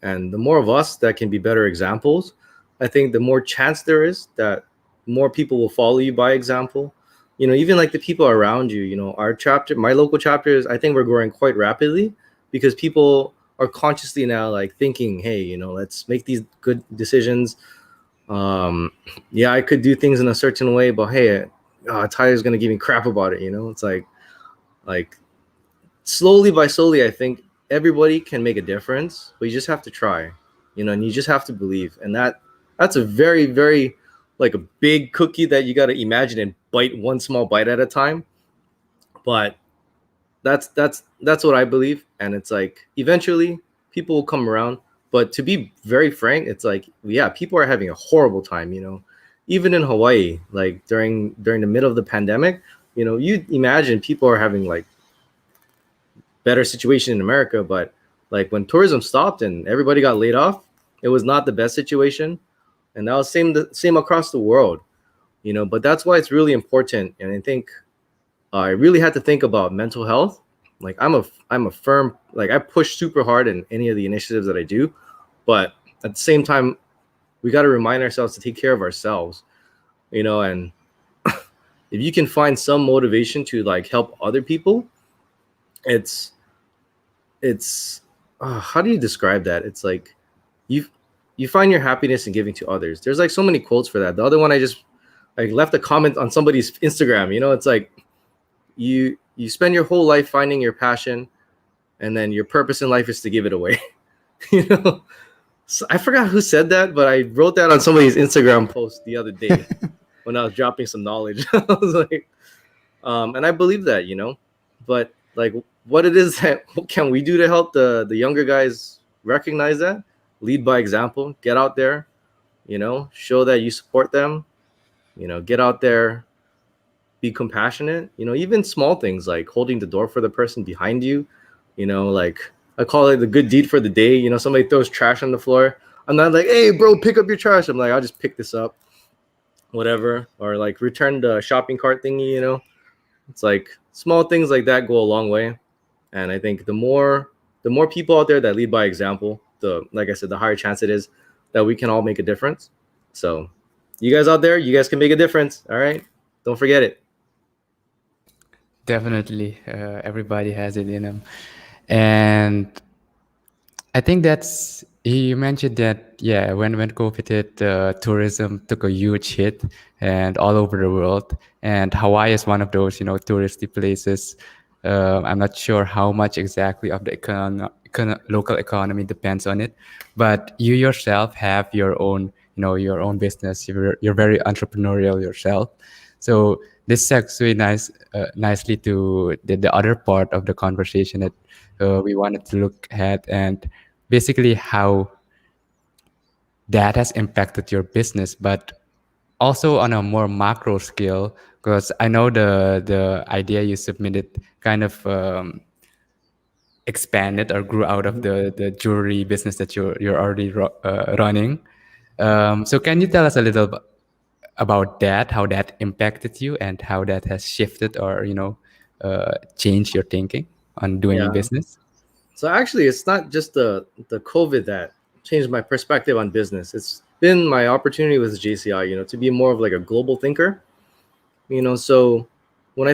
And the more of us that can be better examples, I think the more chance there is that more people will follow you by example. Even like the people around you. Our chapter, my local chapters, I think we're growing quite rapidly because people are consciously now like thinking, hey, let's make these good decisions. um yeah, I could do things in a certain way, but hey, Tyler's gonna give me crap about it. It's like slowly by slowly, I think everybody can make a difference, but you just have to try, and you just have to believe. And that's a very, very like a big cookie that you got to imagine and bite one small bite at a time. But that's what I believe. And it's like eventually people will come around. But to be very frank, it's like, yeah, people are having a horrible time, even in Hawaii, like during the middle of the pandemic. You imagine people are having like better situation in America, but like when tourism stopped and everybody got laid off, it was not the best situation, and that was same across the world. But that's why it's really important, and I think I really had to think about mental health. Like I'm a firm, like I push super hard in any of the initiatives that I do, but at the same time, we got to remind ourselves to take care of ourselves. And if you can find some motivation to like help other people, it's it's how do you describe that? It's like you you find your happiness in giving to others. There's like so many quotes for that. The other one I just like left a comment on somebody's Instagram. It's like you spend your whole life finding your passion, and then your purpose in life is to give it away. you know, so I forgot who said that, but I wrote that on somebody's Instagram post the other day when I was dropping some knowledge. I was like, and I believe that, but like what it is that what can we do to help the younger guys recognize that? Lead by example, get out there, show that you support them, get out there, be compassionate, even small things like holding the door for the person behind you, like I call it the good deed for the day. Somebody throws trash on the floor, I'm not like, hey bro, pick up your trash. I'm like, I'll just pick this up, whatever, or like return the shopping cart thingy. It's like small things like that go a long way. And I think the more people out there that lead by example, the like I said, the higher chance it is that we can all make a difference. So you guys out there, you guys can make a difference. All right. Don't forget it. Definitely, everybody has it in them, and I think that's You mentioned that, yeah, when COVID hit, tourism took a huge hit, and all over the world. And Hawaii is one of those, touristy places. I'm not sure how much exactly of the local economy depends on it, but you yourself have your own, your own business. You're very entrepreneurial yourself. So this segues nicely to the other part of the conversation that we wanted to look at, and basically how that has impacted your business, but also on a more macro scale. Because I know the idea you submitted kind of expanded or grew out of the jewelry business that you're already running. So can you tell us a little about that, how that impacted you, and how that has shifted or changed your thinking on doing Yeah. business? So actually, it's not just the COVID that changed my perspective on business. It's been my opportunity with JCI, to be more of like a global thinker. So when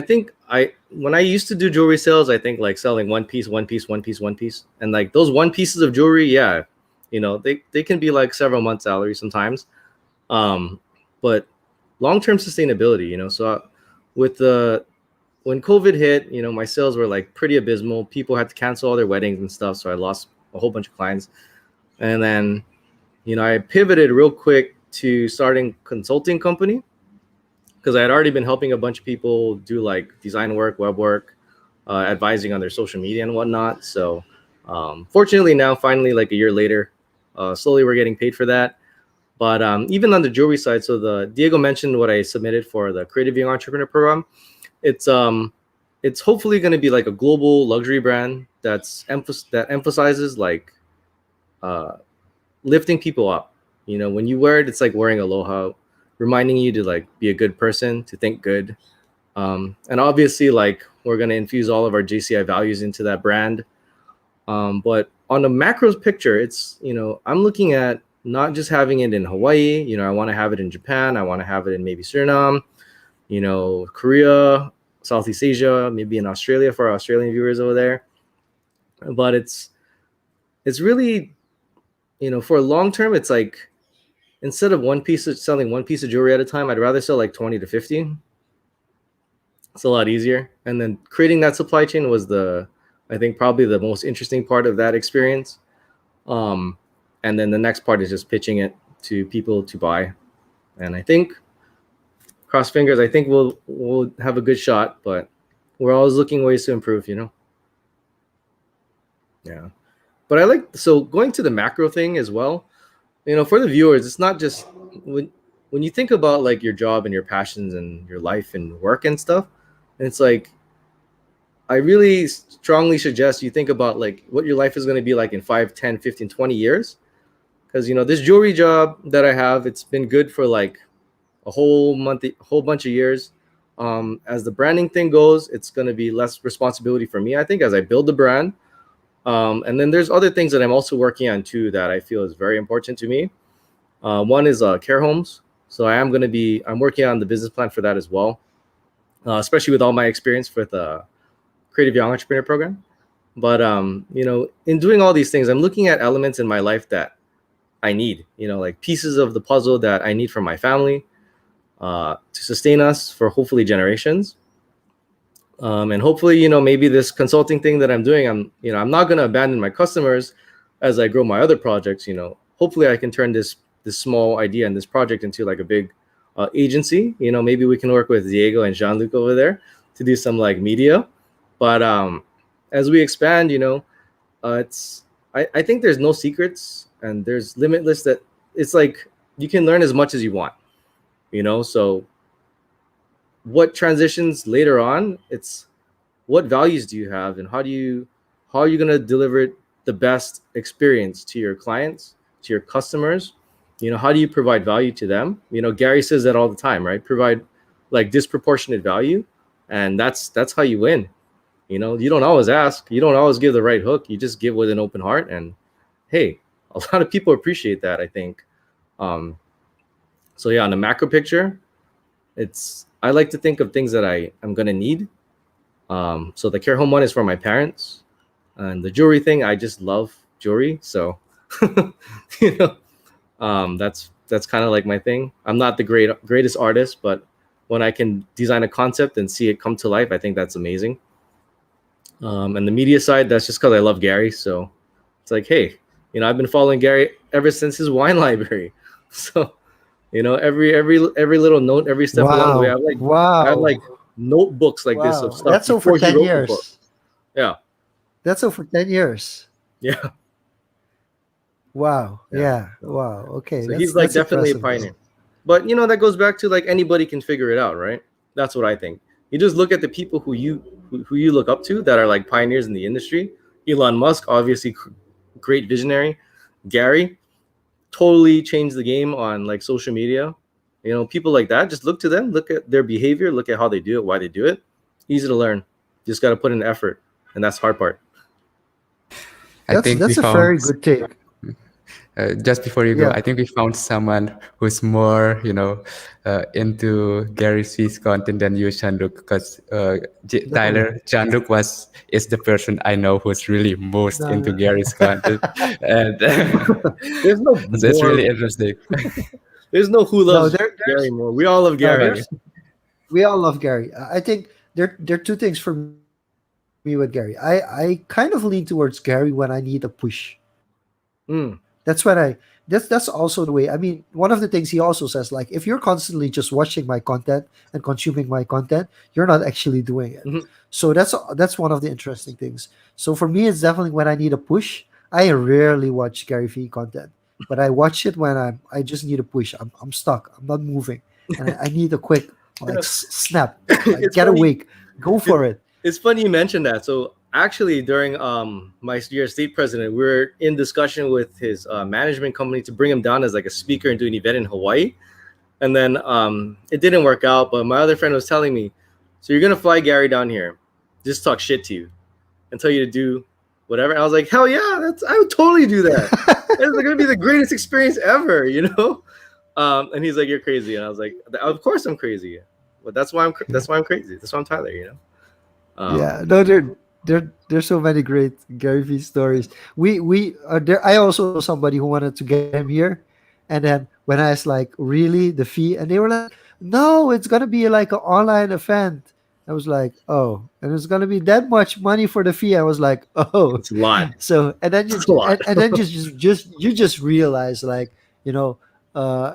I used to do jewelry sales, I think like selling one piece, one piece, one piece, one piece, and like those one pieces of jewelry, yeah, they can be like several months' salary sometimes. But long-term sustainability, so with the when COVID hit, my sales were like pretty abysmal. People had to cancel all their weddings and stuff, so I lost a whole bunch of clients. And then, I pivoted real quick to starting consulting company because I had already been helping a bunch of people do like design work, web work, advising on their social media and whatnot. So, fortunately, now finally, like a year later, slowly we're getting paid for that. But even on the jewelry side, so the Diego mentioned what I submitted for the Creative Young Entrepreneur Program. It's it's hopefully going to be like a global luxury brand that emphasizes like uh, lifting people up. When you wear it, it's like wearing aloha, reminding you to like be a good person, to think good. And obviously, like we're going to infuse all of our JCI values into that brand. But on the macros picture, it's I'm looking at not just having it in Hawaii. I want to have it in Japan. I want to have it in maybe Suriname, Korea, Southeast Asia, maybe in Australia for our Australian viewers over there. But it's really, for a long term, it's like instead of selling one piece of jewelry at a time, I'd rather sell like 20 to 50. It's a lot easier. And then creating that supply chain was I think probably the most interesting part of that experience. Um, and then the next part is just pitching it to people to buy. And I think cross fingers, I think we'll have a good shot, but we're always looking ways to improve, Yeah. But so going to the macro thing as well, for the viewers, it's not just when you think about like your job and your passions and your life and work and stuff, and it's like I really strongly suggest you think about like what your life is going to be like in 5, 10, 15, 20 years. Because this jewelry job that I have, it's been good for like a whole bunch of years. As the branding thing goes, it's going to be less responsibility for me, I think, as I build the brand. And then there's other things that I'm also working on too that I feel is very important to me. One is care homes. So I'm working on the business plan for that as well, especially with all my experience with Creative Young Entrepreneur Program. But in doing all these things, I'm looking at elements in my life that I need, like pieces of the puzzle that I need for my family, to sustain us for hopefully generations. And hopefully, maybe this consulting thing that I'm doing, I'm not going to abandon my customers as I grow my other projects. Hopefully I can turn this small idea and this project into like a big agency. Maybe we can work with Diego and Jean-Luc over there to do some like media. But as we expand, I think there's no secrets and there's limitless that it's like you can learn as much as you want, so what transitions later on, it's what values do you have and how are you going to deliver the best experience to your clients, to your customers? How do you provide value to them? Gary says that all the time, right? Provide like disproportionate value, and that's how you win. You don't always ask, you don't always give the right hook, you just give with an open heart, and hey, a lot of people appreciate that, I think. So yeah, on the macro picture, I like to think of things that I'm gonna need. So the care home one is for my parents, and the jewelry thing, I just love jewelry, so you know, that's kind of like my thing. I'm not the greatest artist, but when I can design a concept and see it come to life, I think that's amazing. And the media side, that's just because I love Gary. So it's like, hey, I've been following Gary ever since his wine library. So every little note, every step along the way, Wow. I have like Wow. notebooks like this of Wow. stuff That's over before he 10 wrote the book. years. Yeah, That's over 10 years. yeah, Wow. yeah. Yeah. So, Wow. Okay. so That's he's like that's definitely a impressive though. pioneer. But that goes back to like anybody can figure it out, right? That's what I think. You just look at the people who you look up to that are like pioneers in the industry. Elon Musk, obviously, great visionary. Gary totally changed the game on like social media. People like that. Just look to them, look at their behavior, look at how they do it, why they do it. Easy to learn. Just got to put in the effort, and that's the hard part. I That's think we that's a found very good take. just before you go, Yeah. I think we found someone who's more, into Gary V's content than you, Chanduk, because No. Tyler Chanduk is the person I know who's really most No. into No. Gary's content, and There's no so it's more. really interesting. There's no who No, loves Gary more. We all love no, Gary. there's we all love Gary. I think there are two things for me with Gary. I kind of lean towards Gary when I need a push. Mm, That's also the way. I mean, one of the things he also says, like, if you're constantly just watching my content and consuming my content, you're not actually doing it. mhm. So that's one of the interesting things. So for me, it's definitely when I need a push. I rarely watch Gary Vee content, but I watch it when I just need a push. I'm stuck. I'm not moving, and I need a quick like snap. Like It's get funny. awake, go It, for it. it's funny you mentioned that. So actually, during my year as state president, we were in discussion with his management company to bring him down as like a speaker and do an event in Hawaii. And then it didn't work out. But my other friend was telling me, so you're gonna fly Gary down here, just talk shit to you and tell you to do whatever. And I was like, hell yeah, I would totally do that. It's gonna be the greatest experience ever. And he's like, you're crazy. And I was like, of course I'm crazy. But that's why I'm crazy. That's why I'm Tyler. Yeah, Um, no, there's so many great Gary Vee stories. We there. I also know somebody who wanted to get him here, and then when I was like, really the fee, and they were like, no, it's gonna be like an online event. I was like, oh, and it's gonna be that much money for the fee. I was like, oh, it's a lot. so and then It's a lot. and then just you just realize like you know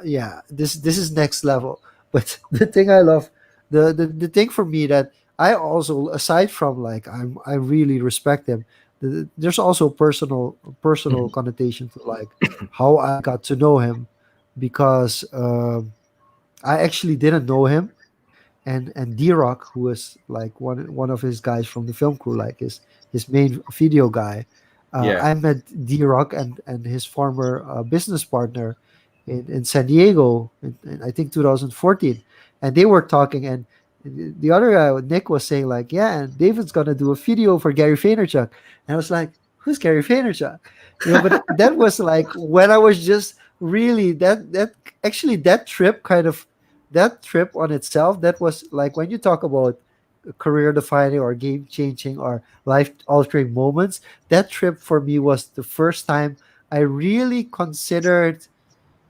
yeah, this is next level. But the thing I love, the thing for me that I also, aside from like I really respect him, there's also personal Mhm. connotation to like how I got to know him, because I actually didn't know him, and D Rock, who was like one of his guys from the film crew, like his main video guy. Yeah. I met D Rock and his former business partner in San Diego in I think 2014, and they were talking, and the other guy, Nick, was saying like, yeah, and David's gonna do a video for Gary Vaynerchuk, and I was like, who's Gary Vaynerchuk? But that was like when I was just really that actually that trip on itself, that was like when you talk about career defining or game changing or life altering moments, that trip for me was the first time I really considered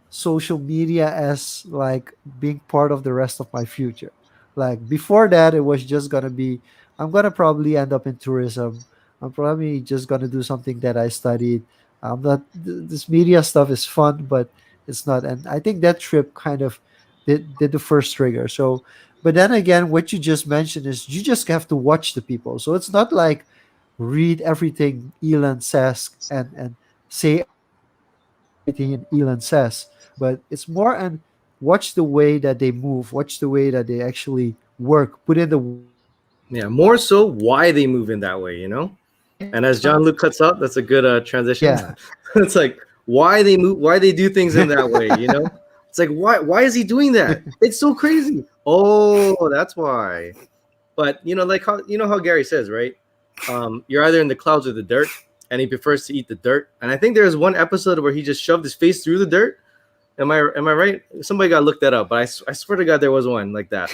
social media as like being part of the rest of my future. Like before that, it was just gonna be, I'm gonna probably end up in tourism. I'm probably just gonna do something that I studied. I'm not. This media stuff is fun, but it's not. And I think that trip kind of did the first trigger. So, but then again, what you just mentioned is you just have to watch the people. So it's not like read everything Elon says and say everything Elon says, but it's more and watch the way that they move, watch the way that they actually work, put in the work, Yeah. More so, why they move in that way. And as John Luke cuts up, that's a good transition. yeah. It's like why they move, why they do things in that way. It's like why is he doing that? It's so crazy. Oh, that's why. But like how Gary says, right? You're either in the clouds or the dirt, and he prefers to eat the dirt. And I think there was one episode where he just shoved his face through the dirt. Am I right? Somebody got to look that up. But I swear to God, there was one like that.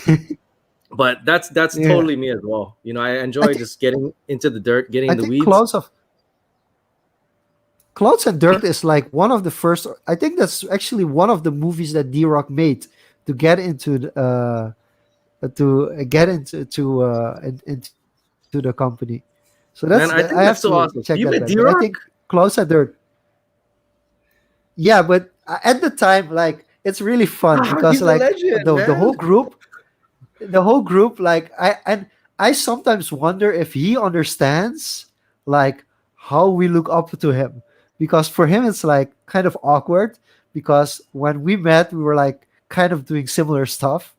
But that's Yeah. totally me as well. I I enjoy think just getting into the dirt, getting I in the think weeds. Clouds and Dirt is like one of the first. I think that's actually one of the movies that D Rock made to get into into the company. So I have Man, to I think check that's so that back. awesome. But I You think met D Clouds Rock? and Dirt. Yeah, but at the time, like it's really fun Ah, because he's a like legend, man. the whole group, like I sometimes wonder if he understands like how we look up to him, because for him it's like kind of awkward, because when we met we were like kind of doing similar stuff,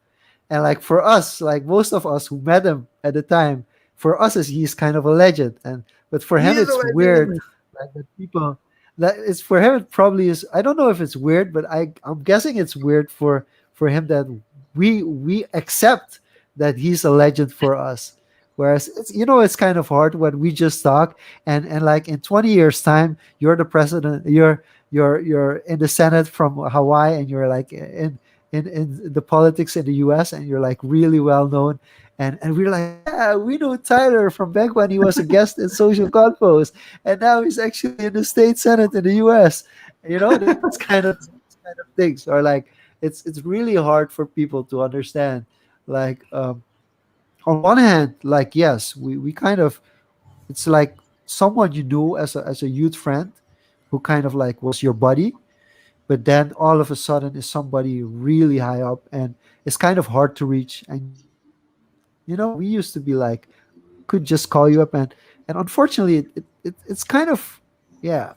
and like for us, like most of us who met him at the time, for us is he's kind of a legend, and but for He him is a it's weird, legend. like that people, that it's for him it probably is. I don't know if it's weird, but I'm guessing it's weird for him that we accept that he's a legend for us. Whereas it's, it's kind of hard when we just talk, and like in 20 years time you're the president, you're in the Senate from Hawaii, and you're like in the politics in the US, and you're like really well known, and we're like, yeah, we know Tyler from back when he was a guest in Social Confoes, and now he's actually in the state Senate in the US. That's kind of things, or like it's really hard for people to understand, like on one hand, like yes, we kind of, it's like someone you knew as a youth friend who kind of like was your buddy, but then all of a sudden is somebody really high up, and it's kind of hard to reach. And we used to be like, could just call you up, and unfortunately it's kind of, yeah,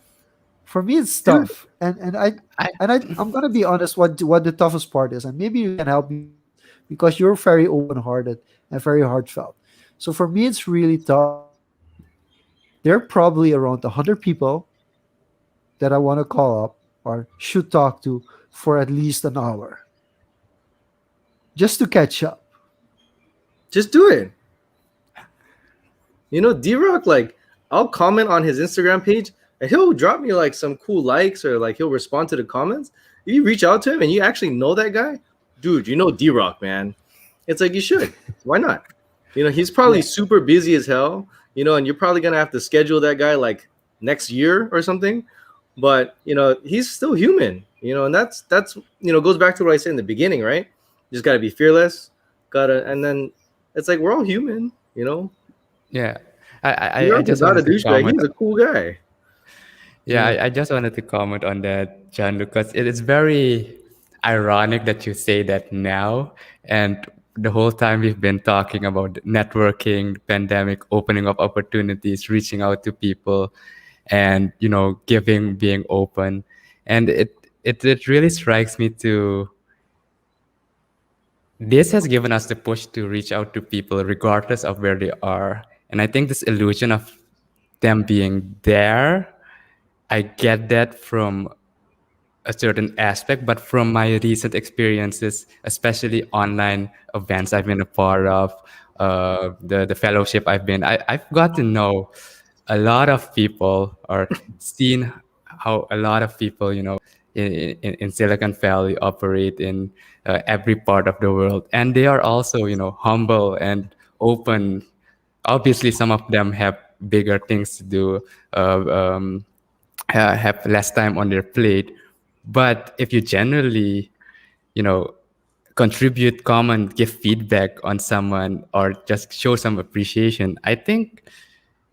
for me it's Dude, tough. I I'm gonna be honest, what the toughest part is, and maybe you can help me with this, because you're very open-hearted and very heartfelt. So for me it's really tough, because there are probably around 100 people that I want to call up or should talk to for at least an hour just to catch up. just do it. D Rock, like, I'll comment on his Instagram page and he'll drop me like some cool likes, or like he'll respond to the comments. If you reach out to him and you actually know that guy, dude, D Rock, man. It's like you should. Why not? He's probably Yeah. super busy as hell, and you're probably gonna have to schedule that guy like next year or something. But he's still human, and that's goes back to what I said in the beginning, right? You just gotta be fearless, and then it's like we're all human. yeah. I, I I D-Rock is just not a wanted to douchebag. comment. He's a cool guy. Yeah, I just wanted to comment on that, John, because it is very ironic that you say that now. And the whole time we've been talking about networking, pandemic, opening up opportunities, reaching out to people, and giving, being open. And it really strikes me to this has given us the push to reach out to people regardless of where they are. And I think this illusion of them being there, I get that from a certain aspect, but from my recent experiences, especially online events I've been a part of, the fellowship I've got to know a lot of people, or seen how a lot of people, in Silicon Valley operate in every part of the world, and they are also, humble and open. Obviously, some of them have bigger things to do. Have less time on their plate. But if you generally, you know, contribute, comment, give feedback on someone, or just show some appreciation, I think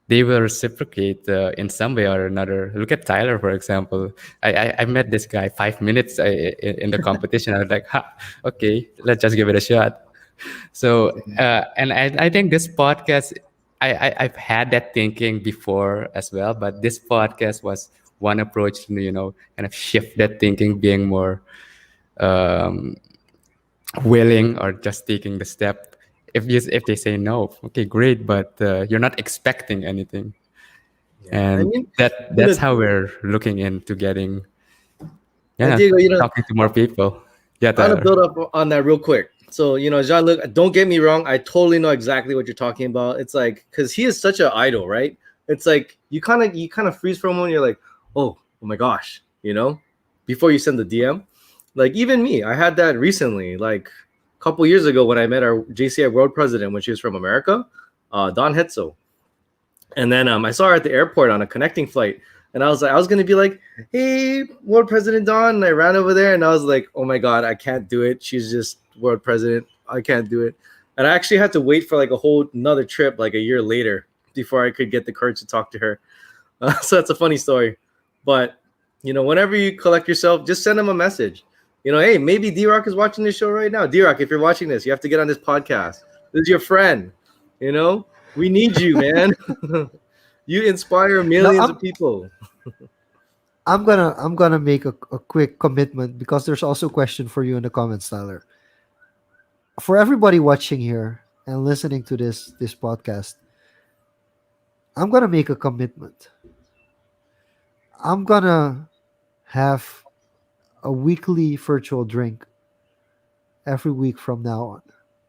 they will reciprocate in some way or another. Look at Tyler, for example. I met this guy 5 minutes in the competition. I was like, ha, okay, let's just give it a shot. So, and I think this podcast, I've had that thinking before as well, but this podcast was one approach to, kind of shift that thinking, being more um, willing, or just taking the step. If they say no, okay, great, but you're not expecting anything, Yeah, I and mean, that's how we're looking into getting, and yeah, Diego, talking to more people. Yeah, I want to Tyler. build up on that real quick. So, Jean-Luc, don't get me wrong. I totally know exactly what you're talking about. It's like, because he is such an idol, right? It's like you kind of freeze for a moment. You're like, oh my gosh, before you send the DM. Like even me, I had that recently, like a couple years ago when I met our JCI world president when she was from America, Don Hetzel. And then I saw her at the airport on a connecting flight. And I was gonna be like, "Hey, World President Don," and I ran over there, and I was like, "Oh my God, I can't do it. She's just World President. I can't do it." And I actually had to wait for like a whole another trip, like a year later, before I could get the courage to talk to her. So that's a funny story. But whenever you collect yourself, just send them a message. Hey, maybe D Rock is watching this show right now. D Rock, if you're watching this, you have to get on this podcast. This is your friend. We need you, man. You inspire Now millions of people. I'm gonna make a quick commitment because there's also a question for you in the comments, Tyler. For everybody watching here and listening to this podcast, I'm gonna make a commitment. I'm gonna have a weekly virtual drink every week from now on.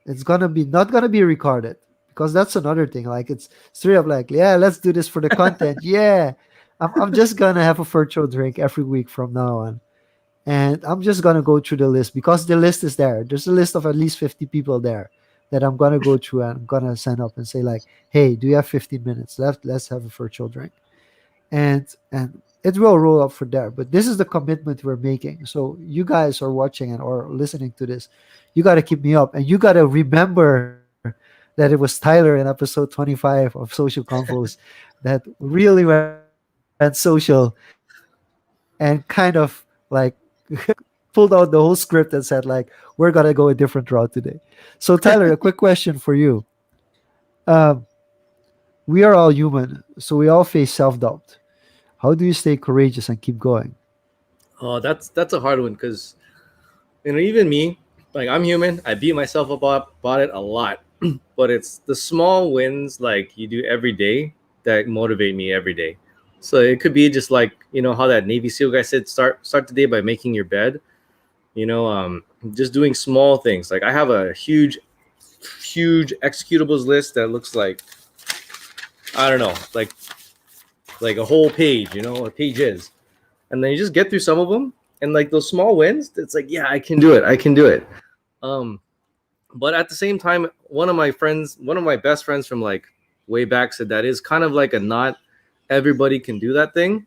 It's gonna be not gonna be recorded because that's another thing. Like it's straight up like, yeah, let's do this for the content. Yeah. I'm just gonna have a virtual drink every week from now on. And I'm just gonna go through the list because the list is there. There's a list of at least 50 people there that I'm gonna go through and I'm gonna sign up and say like, hey, do you have 15 minutes left? Let's have a virtual drink. And it will roll up from there. But this is the commitment we're making. So you guys are watching and or listening to this, you gotta keep me up and you gotta remember that it was Tyler in episode 25 of Social Confoes that really went social and kind of like pulled out the whole script and said like, we're gonna go a different route today. So Tyler, a quick question for you. Um, we are all human, so we all face self-doubt. How do you stay courageous and keep going? Oh, that's a hard one because even me, like I'm human. I beat myself up about it a lot, but it's the small wins like you do every day that motivate me every day. So it could be just like how that Navy SEAL guy said, start the day by making your bed. Just doing small things. Like I have a huge executables list that looks like I don't know, like a whole page, or pages, and then you just get through some of them, and like those small wins, it's like yeah, I can do it. Um, but at the same time, one of my best friends from like way back said that is kind of like a not everybody can do that thing.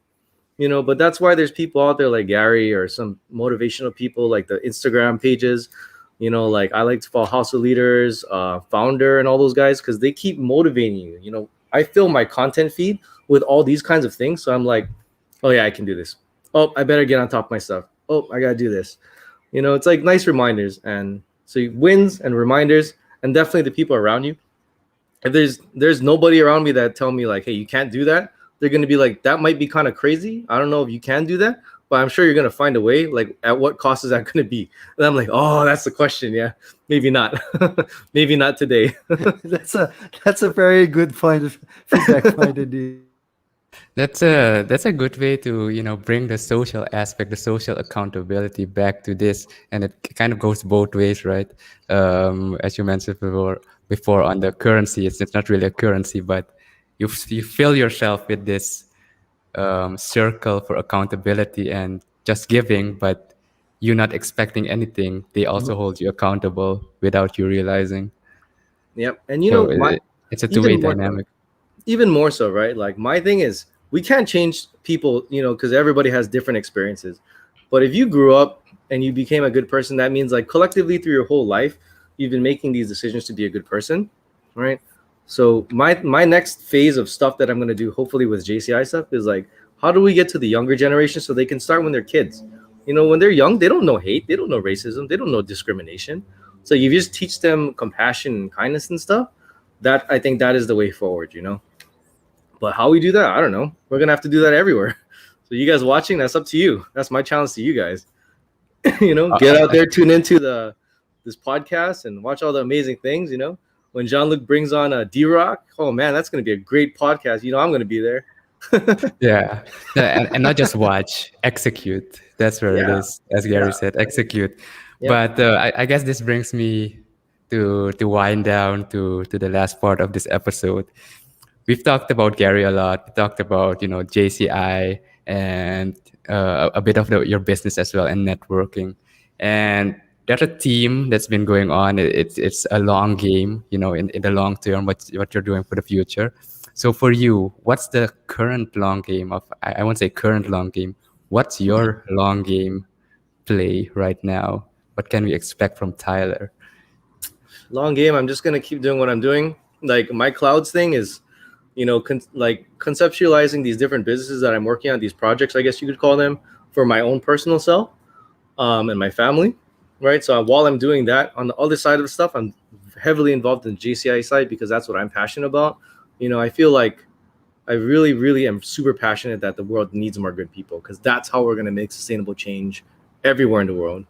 But that's why there's people out there like Gary or some motivational people like the Instagram pages, like I like to follow House of Leaders, Founder, and all those guys because they keep motivating you. I fill my content feed with all these kinds of things, so I'm like, oh yeah, I can do this. Oh, I better get on top of my stuff. Oh, I gotta do this. It's like nice reminders, and so wins and reminders, and definitely the people around you. If there's nobody around me that tell me like, hey, you can't do that, they're going to be like, that might be kind of crazy. I don't know if you can do that, but I'm sure you're going to find a way. Like, at what cost is that going to be? And I'm like, oh, that's the question. Yeah, maybe not. Maybe not today. That's a very good point of feedback point indeed. That's a good way to bring the social aspect, the social accountability back to this, and it kind of goes both ways, right? As you mentioned before on the currency, it's not really a currency, but you fill yourself with this circle for accountability and just giving, but you're not expecting anything. They also hold you accountable without you realizing. Yep. And So my it's a two-way even more dynamic. even more so, right? Like my thing is we can't change people, because everybody has different experiences. But if you grew up and you became a good person, that means like collectively through your whole life, you've been making these decisions to be a good person, right? So my next phase of stuff that I'm gonna do, hopefully with JCI stuff, is like how do we get to the younger generation so they can start when they're kids? When they're young, they don't know hate, they don't know racism, they don't know discrimination. So you just teach them compassion and kindness and stuff. That I think that is the way forward. But how we do that, I don't know. We're gonna have to do that everywhere. So you guys watching, that's up to you. That's my challenge to you guys. Get out there, tune into this podcast, and watch all the amazing things. When Jean-Luc brings on a D-Rock, oh man, that's gonna be a great podcast. I'm gonna be there. Yeah, and not just watch, execute. That's where it Yeah, is, as Gary yeah, said, execute. yeah. But I guess this brings me to wind down to the last part of this episode. We've talked about Gary a lot. We talked about JCI and a bit of your business as well and networking. And there's a team that's been going on. It's a long game, in the long term. What you're doing for the future. So for you, what's the current long game of, I won't say current long game. What's your long game play right now? What can we expect from Tyler? Long game. I'm just gonna keep doing what I'm doing. Like my clouds thing is, like conceptualizing these different businesses that I'm working on, these projects, I guess you could call them, for my own personal self, and my family, right? So while I'm doing that, on the other side of the stuff, I'm heavily involved in the JCI side because that's what I'm passionate about. I feel like I really, really am super passionate that the world needs more good people because that's how we're going to make sustainable change everywhere in the world.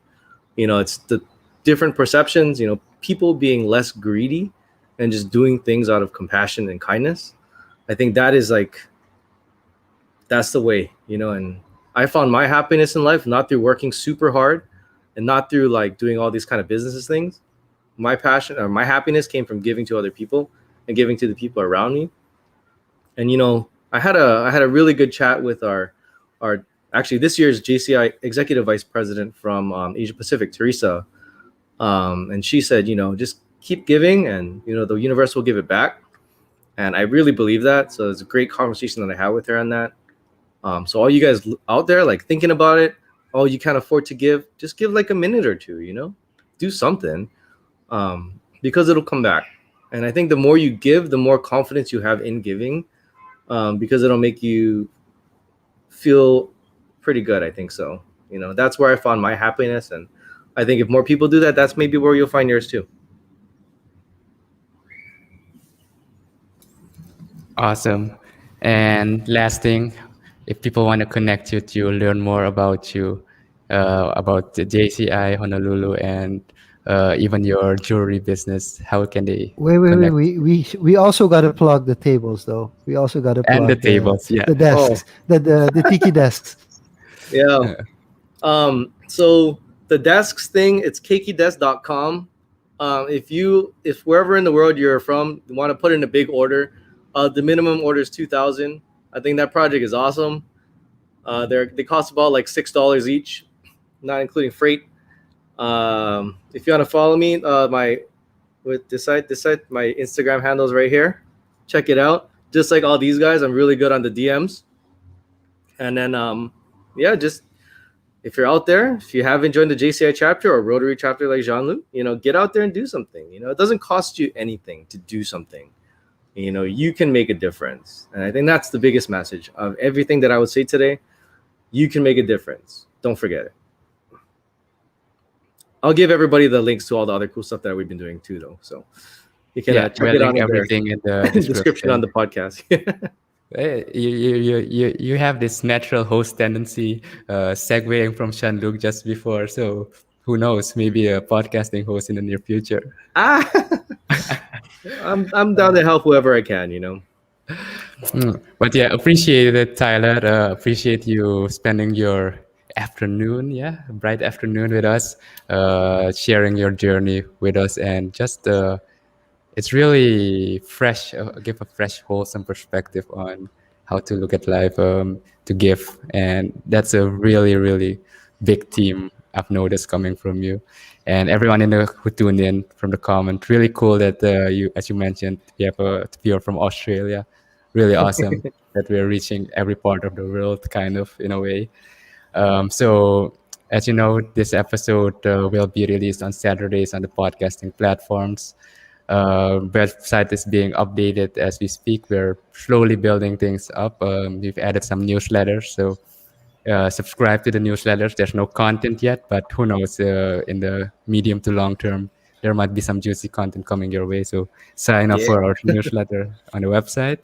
It's the different perceptions, people being less greedy and just doing things out of compassion and kindness. I think that is like, that's the way, and I found my happiness in life not through working super hard and not through like doing all these kind of businesses things. My passion or my happiness came from giving to other people and giving to the people around me. And I had a really good chat with our actually this year's JCI executive vice president from Asia Pacific, Teresa, and she said, just keep giving, and the universe will give it back. And I really believe that. So it's a great conversation that I had with her on that. So all you guys out there, like thinking about it, all you can't afford to give, just give like a minute or two, do something, because it'll come back. And I think the more you give, the more confidence you have in giving, because it'll make you feel pretty good. I think so. That's where I found my happiness. And I think if more people do that, that's maybe where you'll find yours too. Awesome. And last thing, if people want to connect with you, learn more about the JCI Honolulu, and even your jewelry business, how can they Wait. connect? We also got to plug the tables, though. We also got to And the plug the tables, yeah. the Oh, desks, the tiki desks. yeah. So the desks thing, it's keikidust.com. If wherever in the world you're from, you want to put in a big order, the minimum order is 2,000. I think that project is awesome. They cost about like $6 each, not including freight. If you want to follow me, my with this site, my Instagram handles right here. Check it out. Just like all these guys, I'm really good on the DMs. And then yeah, just if you're out there, if you haven't joined the JCI chapter or Rotary chapter like Jean-Luc, get out there and do something. It doesn't cost you anything to do something. You can make a difference. And I think that's the biggest message of everything that I would say today. You can make a difference. Don't forget it. I'll give everybody the links to all the other cool stuff that we've been doing too, though. So you can Yeah, check we'll it link on everything in the the description on description. the podcast. You have this natural host tendency, segueing from Shanluk just before. So who knows? Maybe a podcasting host in the near future. ah, I'm down to help whoever I can. But yeah, appreciate it, Tyler. Appreciate you spending your afternoon, yeah, bright afternoon with us, sharing your journey with us, and just it's really fresh, give a fresh, wholesome perspective on how to look at life, to give, and that's a really, really big theme I've noticed coming from you, and everyone who tuned in from the comment. Really cool that you, as you mentioned, we have a viewer from Australia. Really awesome that we're reaching every part of the world, kind of in a way. So, as you know, this episode will be released on Saturdays on the podcasting platforms. Website is being updated as we speak. We're slowly building things up. We've added some newsletters, so subscribe to the newsletters. There's no content yet, but who knows? In the medium to long term, there might be some juicy content coming your way. So sign up Yeah. for our newsletter on the website.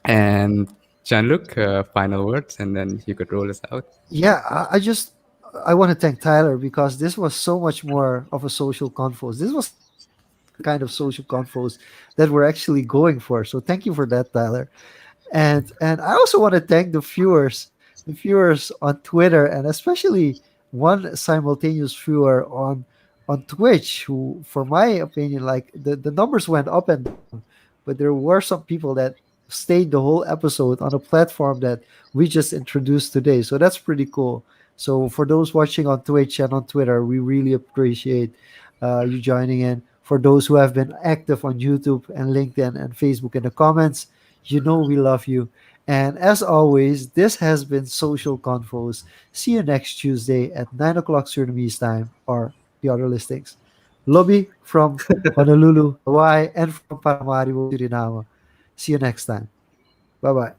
And Jean-Luc, final words, and then you could roll us out. Yeah, I want to thank Tyler because this was so much more of a social confoes. This was exactly the kind of social confoes that we're actually going for. So thank you for that, Tyler. And I also want to thank the viewers on Twitter, and especially one simultaneous viewer on Twitch, who, for my opinion, like the numbers went up and down, but there were some people that stayed the whole episode on a platform that we just introduced today. So that's pretty cool. So for those watching on Twitch and on Twitter, we really appreciate you joining in. For those who have been active on YouTube and LinkedIn and Facebook in the comments, You know we love you. And as always, this has been Social Confoes. See you next Tuesday at 9 o'clock Surinamese time or the other listings. Lobby from Honolulu, Hawaii, and from Paramaribo, Suriname. See you next time. Bye bye.